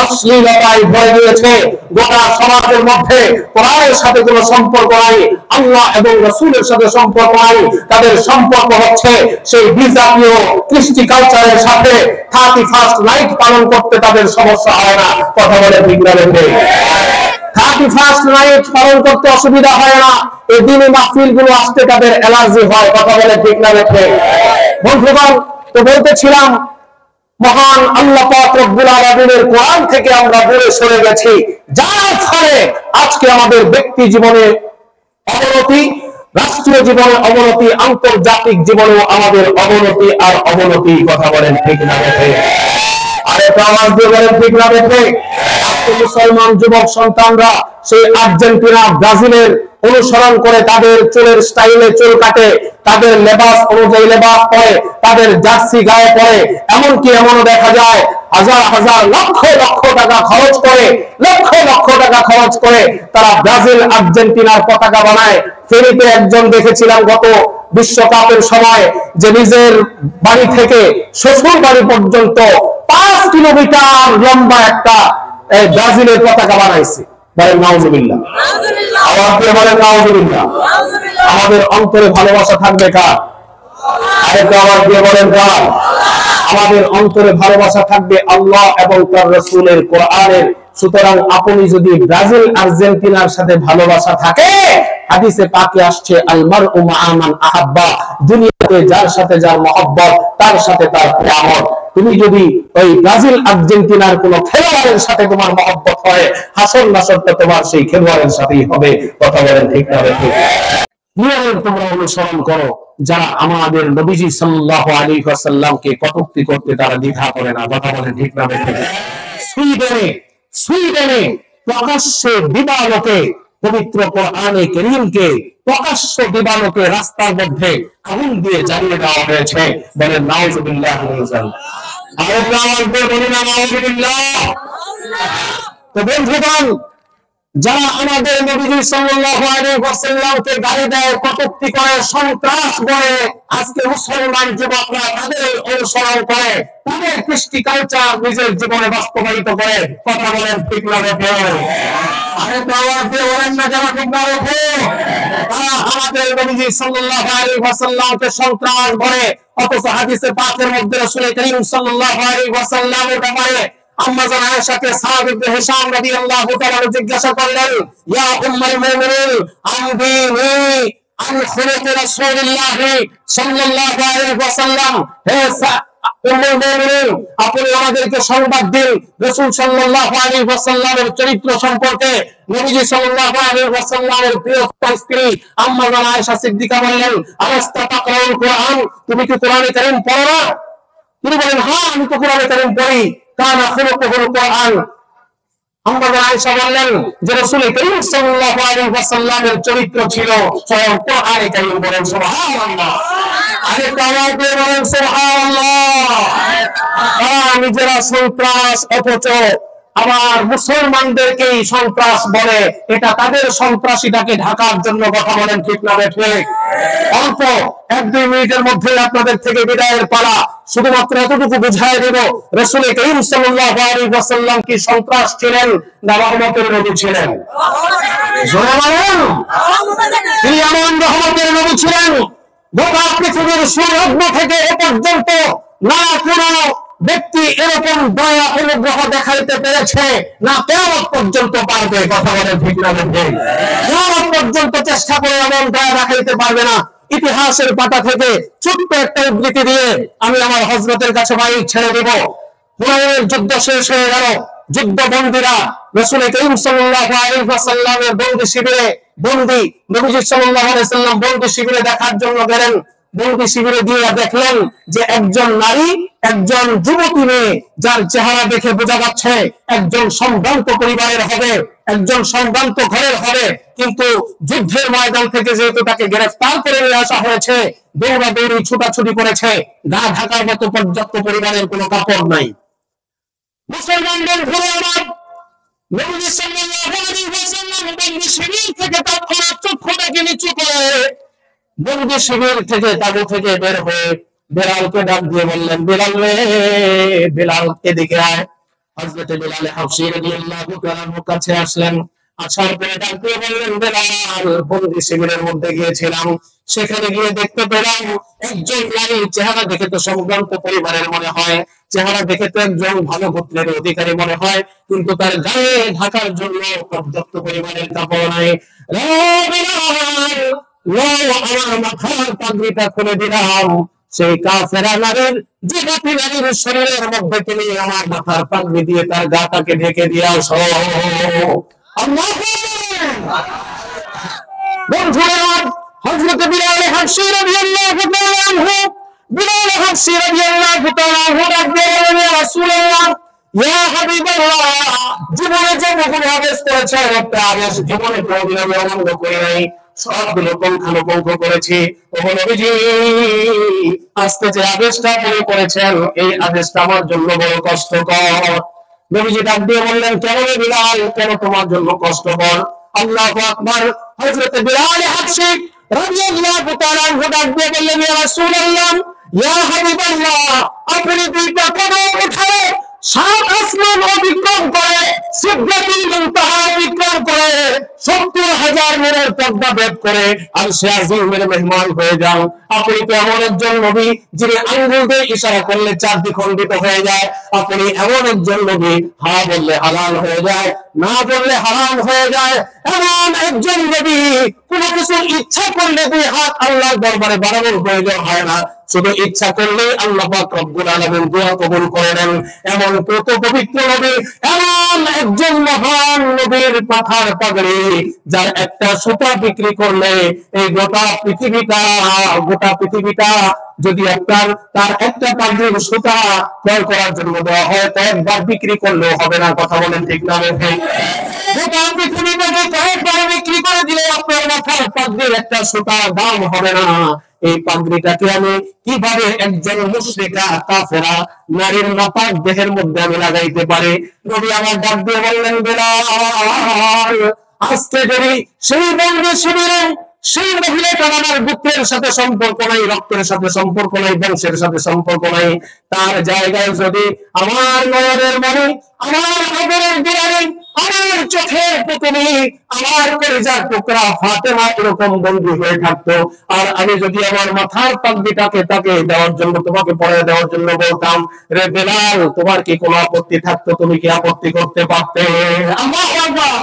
অশ্লীলতায় ভরে গিয়েছে। গোটা সমাজের মধ্যে কোরআনের সাথে কোনো সম্পর্ক নাই, আল্লাহ এবং রাসূলের সাথে সম্পর্ক নাই। তাদের সম্পর্ক হচ্ছে সেই বিজাতীয় কৃষ্টি কালচারের সাথে। 31st নাইট পালন করতে তাদের সমস্যা হয় না, কথা বলে ঠিক না বেঠিক? 31st নাইট পালন করতে অসুবিধা হয় না, এই দিনে মাহফিল গুলো আসতে তাদের অ্যালার্জি হয়, কথা বলে ঠিক না বেঠিক? বন্ধুগণ, তো বলতেছিলাম মহান আল্লাহ পাক রব্বুল আলামিনের কোরআন থেকে আমরা দূরে সরে গেছি, যার ফলে আজকে আমাদের ব্যক্তি জীবনে অবনতি, রাষ্ট্রীয় জীবনে অবনতি, আন্তর্জাতিক জীবনেও আমাদের অবনতি আর অবনতি, কথা বলেন ঠিক না বেঠিক? আরেকটা আওয়াজ দিয়ে বলেন ঠিক না বেঠিক? আজকে মুসলমান যুবক সন্তানরা সেই আর্জেন্টিনা, ব্রাজিলের অনুসরণ করে তাদের চুলের স্টাইলে চুল কাটে, তাদের লেবাস অনুযায়ী লেবাস পরে, তাদের জার্সি গায়ে পরে, এমনকি এমনও দেখা যায় হাজার হাজার লক্ষ লক্ষ টাকা খরচ করে, লক্ষ লক্ষ টাকা খরচ করে তারা ব্রাজিল আর্জেন্টিনার পতাকা বানায়। ফেনীতে একজন দেখেছিলাম গত বিশ্বকাপের সময়, যে নিজের বাড়ি থেকে শ্বশুর বাড়ি পর্যন্ত 5 কিলোমিটার লম্বা একটা ব্রাজিলের পতাকা বানাইছে। বলেন নাউজুবিল্লাহ, আওয়াজ দিয়ে বলেন নাউজুবিল্লাহ। আমাদের অন্তরে ভালোবাসা থাকবে কার? আরেকটা আওয়াজ দিয়ে বলেন কার? আমাদের অন্তরে ভালোবাসা থাকবে আল্লাহ এবং তার রাসূলের, কোরআনের। সুতরাং আপনি যদি ব্রাজিল আর্জেন্টিনার সাথে ভালোবাসা থাকে, হাদিসে পাকে আসছে আল মারউ মা'a মান আহাব্বা, দুনিয়াতে যার সাথে যার মহব্বত তার সাথে তার কিয়ামত। তুমি যদি ওই ব্রাজিল আর্জেন্টিনার কোন খেলোয়াড়ের সাথে তোমার মহব্বত হয়, হাসর নাসরটা তোমার সেই খেলোয়াড়ের সাথেই হবে, কথা বলেন ঠিক না বেঠিক? নিয়মের তোমরা অনুসরণ করো যারা আমাদের নবীজি সাল্লাল্লাহু আলাইহি ওয়াসাল্লামকে কটূক্তি করতে তারা দ্বিধা করে না, কথা বলেন ঠিক না বেঠিক? সুইডেনে প্রকাশ্যে দিবালোকে পবিত্র কোরআনে কারীমকে প্রকাশ্য দিবালোকে রাস্তার মধ্যে আগুন দিয়ে জ্বালিয়ে দেওয়া হয়েছে। বলেন নাউজুবিল্লাহ মিন যালিক। আরেকটা আওয়াজ দিয়ে বলেন নাউজুবিল্লাহ। তো বন্ধুগণ, যারা আমাদের নবীজি সাল্লাল্লাহু আলাইহি ওয়াসাল্লামকে গালি দেয়, কটূক্তি করে, সন্ত্রাস বলে, আজকে মুসলমান যুবকরা তাদের অনুসরণ করে, তাদের কৃষ্টি কালচার নিজের জীবনে বাস্তবায়িত করে, কথা বলেন ঠিক না বেঠিক? আরেকটা আওয়াজ দিয়ে বলেন না যারা ঠিক না বেঠিক? তারা আমাদের নবীজি সাল্লাল্লাহু আলাইহি ওয়াসাল্লামকে সন্ত্রাস বলে, অথচ হাদিসে পাকের মধ্যে রাসূল করিম সাল্লাল্লাহু আলাইহি ওয়াসাল্লামের ব্যাপারে আম্মা জান আয়েশাকে সাহাব ইবনে হিশাম রাদিয়াল্লাহু তাআলা জিজ্ঞাসা করলেন, ইয়া উম্মুল মুমিনিন আনবিনি আন খুলুকি রাসূলিল্লাহ সাল্লাল্লাহু আলাইহি ওয়াসাল্লাম, হে উম্মুল মুমিনিন আপনি আমাদেরকে সংবাদ দিন রাসূল সাল্লাল্লাহু আলাইহি ওয়াসাল্লামের চরিত্র সম্পর্কে। নবীজি সাল্লাল্লাহু আলাইহি ওয়াসাল্লামের প্রিয় স্ত্রী আম্মা জান আয়েশা সিদ্দিকা বললেন, আলাস্তা তাকরাউল কোরআন, তুমি কি কোরআনে কারীম পড়ো না? তিনি বলেন, হ্যাঁ আমি তো কোরআনে কারীম পড়ি। কানা খুলুকুল কোরআন। আম্মা জান আয়েশা বললেন যে রাসূল করিম সাল্লাল্লাহু আলাইহি ওয়াসাল্লামের চরিত্র ছিল স্বয়ং কোরআনে কারীম। বলেন সুবহানাল্লাহ। আরেকটা আওয়াজ দিয়ে বলেন সুবহানাল্লাহ। তারা নিজেরা সন্ত্রাস, অথচ আবার মুসলমানদেরকেই সন্ত্রাস বলে, এটা তাদের সন্ত্রাসীটাকে ঢাকার জন্য, কথা বলেন ঠিক না বেঠিক? অল্প 1-2 মিনিটের মধ্যে আপনাদের থেকে বিদায়ের পালা। শুধুমাত্র এতটুকু বুঝাই দেব, রাসূল করিম সাল্লাল্লাহু আলাইহি ওয়াসাল্লাম কি সন্ত্রাস ছিলেন না রহমতের নবী ছিলেন? জোরে বলেন। তিনি এমন রহমতের নবী ছিলেন, গোটা পৃথিবীর সূর্যগ্ন থেকে এ পর্যন্ত না কোনো ব্যক্তি এরকম দয়া অনুগ্রহ দেখাইতে পেরেছে, না কিয়ামত পর্যন্ত পারবে, কথা বলেন ঠিক না বেঠিক? কিয়ামত পর্যন্ত চেষ্টা করে এমন দয়া দেখাইতে পারবে না। ইতিহাসের পাতা থেকে ছোট্ট একটা উদ্ধৃতি দিয়ে আমি আমার হযরতের কাছে মাইক ছেড়ে দেব। হুনাইনের যুদ্ধ শেষ হয়ে গেল, যুদ্ধবন্দীরা রাসূল করিম সাল্লাল্লাহু আলাইহি ওয়াসাল্লামের বন্দী শিবিরে, বন্দী নবীজি সাল্লাল্লাহু আলাইহি ওয়াসাল্লাম বন্দী শিবিরে দেখার জন্য গেলেন। বন্দী শিবিরে গিয়ে দেখলেন যে একজন নারী, একজন যুবতী মেয়ে, যার চেহারা দেখে বোঝা যাচ্ছে একজন সম্ভ্রান্ত পরিবারের হবে, একজন সম্ভ্রান্ত ঘরের হবে, কিন্তু যুদ্ধের ময়দান থেকে যেহেতু তাকে গ্রেফতার করে নিয়ে আসা হয়েছে, দৌড়াদৌড়ি ছুটাছুটি করেছে, গা ঢাকার মতো পর্যাপ্ত পরিবারের কোনো কাপড় নাই। মুসলমান বন্ধুরা আমার, নবী সাল্লাল্লাহু আলাইহি ওয়াসাল্লাম বন্দী শিবির থেকে তৎক্ষণাৎ চক্ষুটাকে নিচু করে বন্দী শিবির থেকে, তাবু থেকে বের হয়ে বেলালকে ডাক দিয়ে বললেন, বেলাল রে, বেলাল এদিকে আয়। হযরত বিলাল হাবশী রাদিয়াল্লাহু তাআলা কাছে আসলেন। আসার পরে ডাকতে বললেন, বেলাল, বন্দি শিবিরের মধ্যে গিয়েছিলাম, সেখানে গিয়ে দেখতে পেলাম একজন নারী, চেহারা দেখে তো সম্ভ্রান্ত পরিবারের মনে হয়, চেহারা দেখে তো একজন ভালো গোত্রের অধিকারী মনে হয়, কিন্তু তার গায়ে ঢাকার জন্য পর্যাপ্ত পরিমাণের কাপড় নাই। আমার মাথার পাগড়িটা খুলে দিলাম, সেই কাফেরা নারীর যুবতী নারীর শরীরের মধ্যে তুমি আমার মাথার পাগড়ি দিয়ে তার গাটাকে ঢেকে দিয়ে আসো। বন্ধুরা, হযরত বিলাল হাবশী রাদিয়াল্লাহু তাআলা আনহু, বিলাল হাবশী রাদিয়াল্লাহু তাআলা আনহু ডাকলেন, ইয়া রাসূলুল্লাহ, ইয়া হাবিবাল্লাহ, জীবনে যে বহু আদেশ করেছে, একটা আদেশ জীবনে কোনোদিন আমি অমান্য করি নাই, সবগুলো পুঙ্খানুপুঙ্খ করেছি। ওগো নবীজি, আজকে যে আদেশটা আপনি করেছেন, এই আদেশটা আমার জন্য বড় কষ্টকর। নবীজি ডাক দিয়ে বললেন, কেন রে বিলাল, কেন তোমার জন্য কষ্টকর? আল্লাহু আকবার। হযরত বিলাল হাবশী রাদিয়াল্লাহু তাআলা আনহু ডাক দিয়ে বললেন, ইয়া রাসূলুল্লাহ, ইয়া হাবিবাল্লাহ, আপনি দুইটা কদম উঠায়ে সাত আসমান অতিক্রম করে, সিদরাতুল মুনতাহা অতিক্রম করে, ৭০,০০০ নূরের পর্দা ভেদ করে আরশে আযীমের মেহমান হয়ে যান। আপনি তো এমন একজন নবী, যিনি আঙ্গুল দিয়ে ইশারা করলে চারদিক খণ্ডিত হয়ে যায়। আপনি এমন একজন নবী, হা বললে হালাল হয়ে যায়, না বললে হারাম হয়ে যায়। এমন একজন নবী, কোনো কিছু ইচ্ছা করলে দুই হাত আল্লাহর দরবারে বাড়ানোর প্রয়োজন হয় না, শুধু ইচ্ছা করলে আল্লাহ পাক রব্বুল আলামিন দোয়া কবুল করে নেন। এমন কত পবিত্র নবী, এমন একজন মহান নবীর মাথার পাগড়ি, যার একটা সুতা বিক্রি করলে এই গোটা পৃথিবীটা যদি তার একটা পাগড়ির সুতা ক্রয় করার জন্য দেওয়া হয়, কয়েকবার বিক্রি করলেও হবে না। কথা বলেন ঠিক না? গোটা পৃথিবীটাকে কয়েকবার বিক্রি করে দিলে আপনার মাথার পাগড়ির একটা সুতার দাম হবে না। এই পাগড়িটাকে আমি কিভাবে একজন মুশরিকা কাফেরা নারীর মাথার দেহের মধ্যে আমি লাগাইতে পারি? নবী আমার ডাক দিয়ে বললেন, বেলাল, আজকে যদি সেই বন্দি শিবিরে সেই মহিলাটার আমার গোত্রের সাথে সম্পর্ক নাই, রক্তের সাথে সম্পর্ক নাই, বংশের সাথে সম্পর্ক নাই, তার জায়গায় যদি আমার নয়নের মণি, আমার আদরের দুলারি, আমার চোখের পুতুলি, আমার কলিজার টুকরা ফাতেমা এরকম বন্দী হয়ে থাকতো, আর আমি যদি আমার মাথার পাগড়িটাকে তাকে দেওয়ার জন্য, তোমাকে পরে দেওয়ার জন্য বলতাম, রে বেলাল, তোমার কি কোনো আপত্তি থাকতো? তুমি কি আপত্তি করতে পারতে? আল্লাহু আকবার।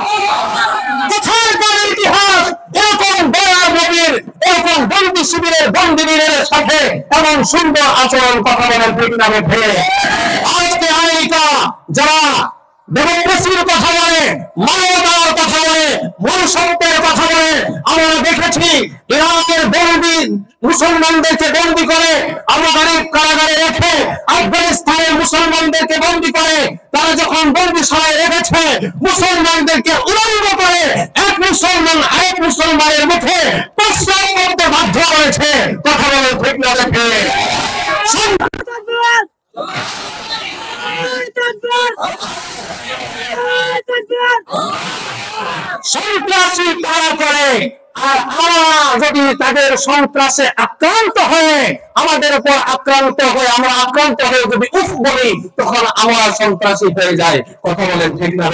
কোথায় তার ইতিহাস? এরকম দয়ার নবীর, এরকম বন্দি শিবিরের বন্দিনীদের সাথে এমন সুন্দর আচরণ, কথা বলার ঠিক না বেঠে? আজকে আমেরিকা যারা ডেমোক্রেসির কথা বলে, মানবতার কথা বলে, মনুষ্যত্বের কথা বলে, আমরা দেখেছি ইরাকের বন্দি মুসলমানদেরকে বন্দি করে আবু গারিব কারাগারে রেখে, আফগানিস্তানের মুসলমানদেরকে বন্দি করে, তারা যখন বন্দিশালায় রেখেছে, মুসলমানদেরকে উলঙ্গ করে এক মুসলমান আরেক মুসলমানের মুখে প্রস্রাব করতে বাধ্য করেছে। কথা বলে ঠিক না দেখে? সন্ত্রাসী তারা করে, আর আমরা যদি তাদের সন্ত্রাসে আক্রান্ত হয়ে, আমাদের উপর আক্রান্ত হয়ে, আমরা আক্রান্ত হয়ে যদি উফ বলি, তখন আমরা সন্ত্রাসী হয়ে যাই। কথা বলেন ঠিক না?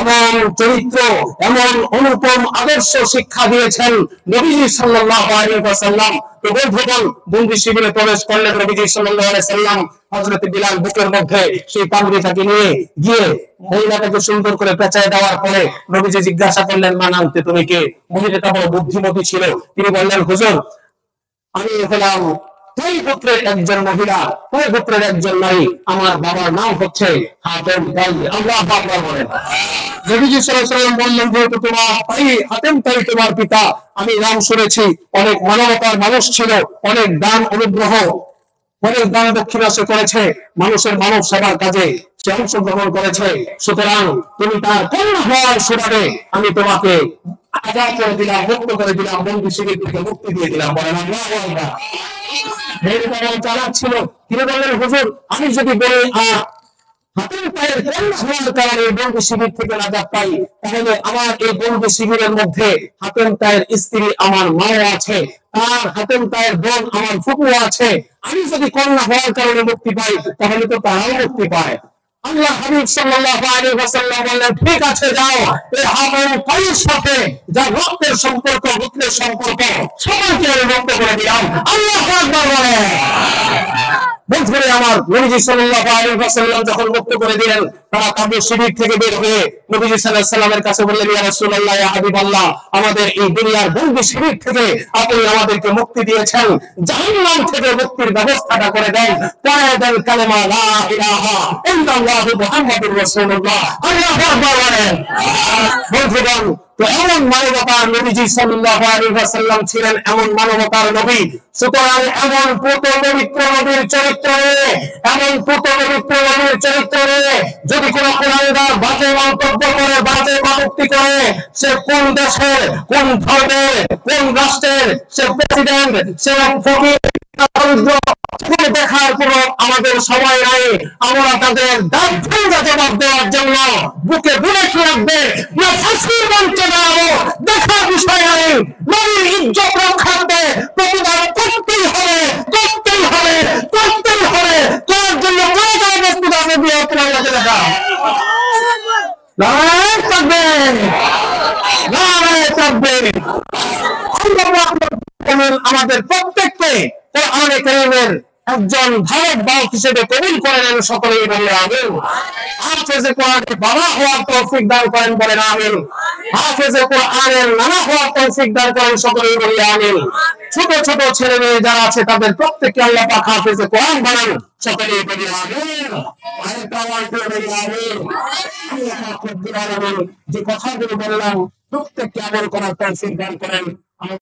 এমন চরিত্র, এমন অনুপম আদর্শ শিক্ষা দিয়েছেন নবীজি সাল্লাল্লাহু আলাইহি ওয়াসাল্লাম। তো বন্ধুগণ, বন্দি শিবিরে প্রবেশ করলেন নবীজি সাল্লাল্লাহু আলাইহি ওয়াসাল্লাম। হযরত বিলাল বুকের মধ্যে সেই পাগড়িটাকে নিয়ে গিয়ে মহিলাটাকে সুন্দর করে পেঁচায় দেওয়ার পরে নবীজি জিজ্ঞাসা করলেন, মা নামতে তুমি কে? মহিলাটা বড় বুদ্ধিমতী ছিল, তিনি বললেন, হুজুর, আমি হলাম তাই গোত্রের একজন মহিলা, তাই গোত্রের একজন নারী, আমার বাবার নাম হচ্ছে হাতেম তাই। আল্লাহু আকবার বলেন। নবীজি সাল্লাল্লাহু আলাইহি ওয়াসাল্লাম বললেন, যেহেতু তোমার তাই হাতেম তাই তোমার পিতা, আমি নাম শুনেছি, অনেক মানবতার মানুষ ছিল, অনেক দান অনুগ্রহ, অনেক দান দক্ষিণা সে করেছে, মানুষের মানব সেবার কাজে সে অংশগ্রহণ করেছে, সুতরাং তুমি তার কন্যা হওয়ার সুবাদে আমি তোমাকে আজাদ করে দিলাম, মুক্ত করে দিলাম, বন্দি শিবির থেকে মুক্তি দিয়ে দিলাম। বলেন আল্লাহু আকবার। চালাক ছিল, তিনি বললেন, হুজুর, আমি যদি বলি হাতেম তাইয়ের কন্যা হওয়ার কারণে বন্দি শিবির থেকে আজাদ পাই, তাহলে আমার এই বন্দি শিবিরের মধ্যে হাতেম তাইয়ের স্ত্রী আমার মাও আছে, আর হাতেম তাইয়ের বোন আমার ফুপু আছে, আমি যদি কন্যা হওয়ার কারণে মুক্তি পাই, তাহলে তো তারাও মুক্তি পায়। আল্লাহ হাবিব সাল্লাল্লাহু আলাইহি ওয়াসাল্লাম বললেন, ঠিক আছে যাও, এই হারুন কলির সাথে যা রক্তের সম্পর্ক, গোত্রের সম্পর্ক, সবাইকে আমি মুক্ত করে দিলাম। আল্লাহু আকবার বলেন। বন্ধুরা আমার, নবীজি সাল্লাল্লাহু আলাইহি ওয়াসাল্লাম যখন মুক্ত করে দিলেন, তারা কাবর শিবির থেকে বের হয়ে নবীজি সাল্লাল্লাহু আলাইহি ওয়াসাল্লামের কাছে বললেন, ইয়া রাসূলুল্লাহ, ইয়া হাবিবাল্লাহ, আমাদের এই দুনিয়ার বন্দী শিবির থেকে আপনি আমাদেরকে মুক্তি দিয়েছেন, জাহান্নাম থেকে মুক্তির ব্যবস্থাটা করে দেন, পড়ে দেন কালেমা লা ইলাহা ইল্লাল্লাহু মুহাম্মাদুর রাসূলুল্লাহ। আল্লাহু আকবার বলেন। বন্ধুগণ, তো এমন মানবতার নবীজি সাল্লাল্লাহু আলাইহি ওয়াসাল্লাম ছিলেন, এমন মানবতার নবী। সুতরাং এমন পুত পবিত্র নবীর চরিত্র নিয়ে, এমন পুত পবিত্র নবীর চরিত্র নিয়ে যদি কোন কুলাঙ্গার বাজে মন্তব্য করে, বাজে কটূক্তি করে, সে কোন দেশের, কোন ধর্মের, কোন রাষ্ট্রের, সে প্রেসিডেন্ট, সে ফকির, দেখার কোন আমাদের সময় নাই। আমরা তাদের দাঁড়া জবাব দেওয়ার জন্য বুকে বুলেট রাখবে না, ফাঁসির মঞ্চে দাঁড়াবো, দেখার বিষয় নাই। নবীর ইজ্জত রক্ষার্থে প্রতিবাদ করতেই হবে, করতেই হবে, করতেই হবে। করার জন্য প্রয়োজন বস্তু দামে দিয়ে আপনাকে দেখা নারায়ণ থাকবেন, নারায়ণ থাকবেন। আমাদের প্রত্যেককে কোরআনে কারীমের একজন ধারক বাহক হিসেবে কবুল করে নেন, সকলেই বলে আমিন। হাফেজে কোরআনের বাবা হওয়ার তৌফিক দান করেন, বলেন আমিন। হাফেজে কোরআনের নানা হওয়ার তৌফিক দান করেন, সকলেই বলে আমিন। ছোট ছোট ছেলে মেয়ে যারা আছে তাদের প্রত্যেককে আল্লাহ পাক হাফেজে কোরআন বানান, সকলেই বলে আমিন। আরেকটা আওয়াজ দিয়ে বলি আমিন। আল্লাহ পাক রব্বুল আলামিন যে কথাগুলো বললাম প্রত্যেককে আমল করার তৌফিক দান করেন।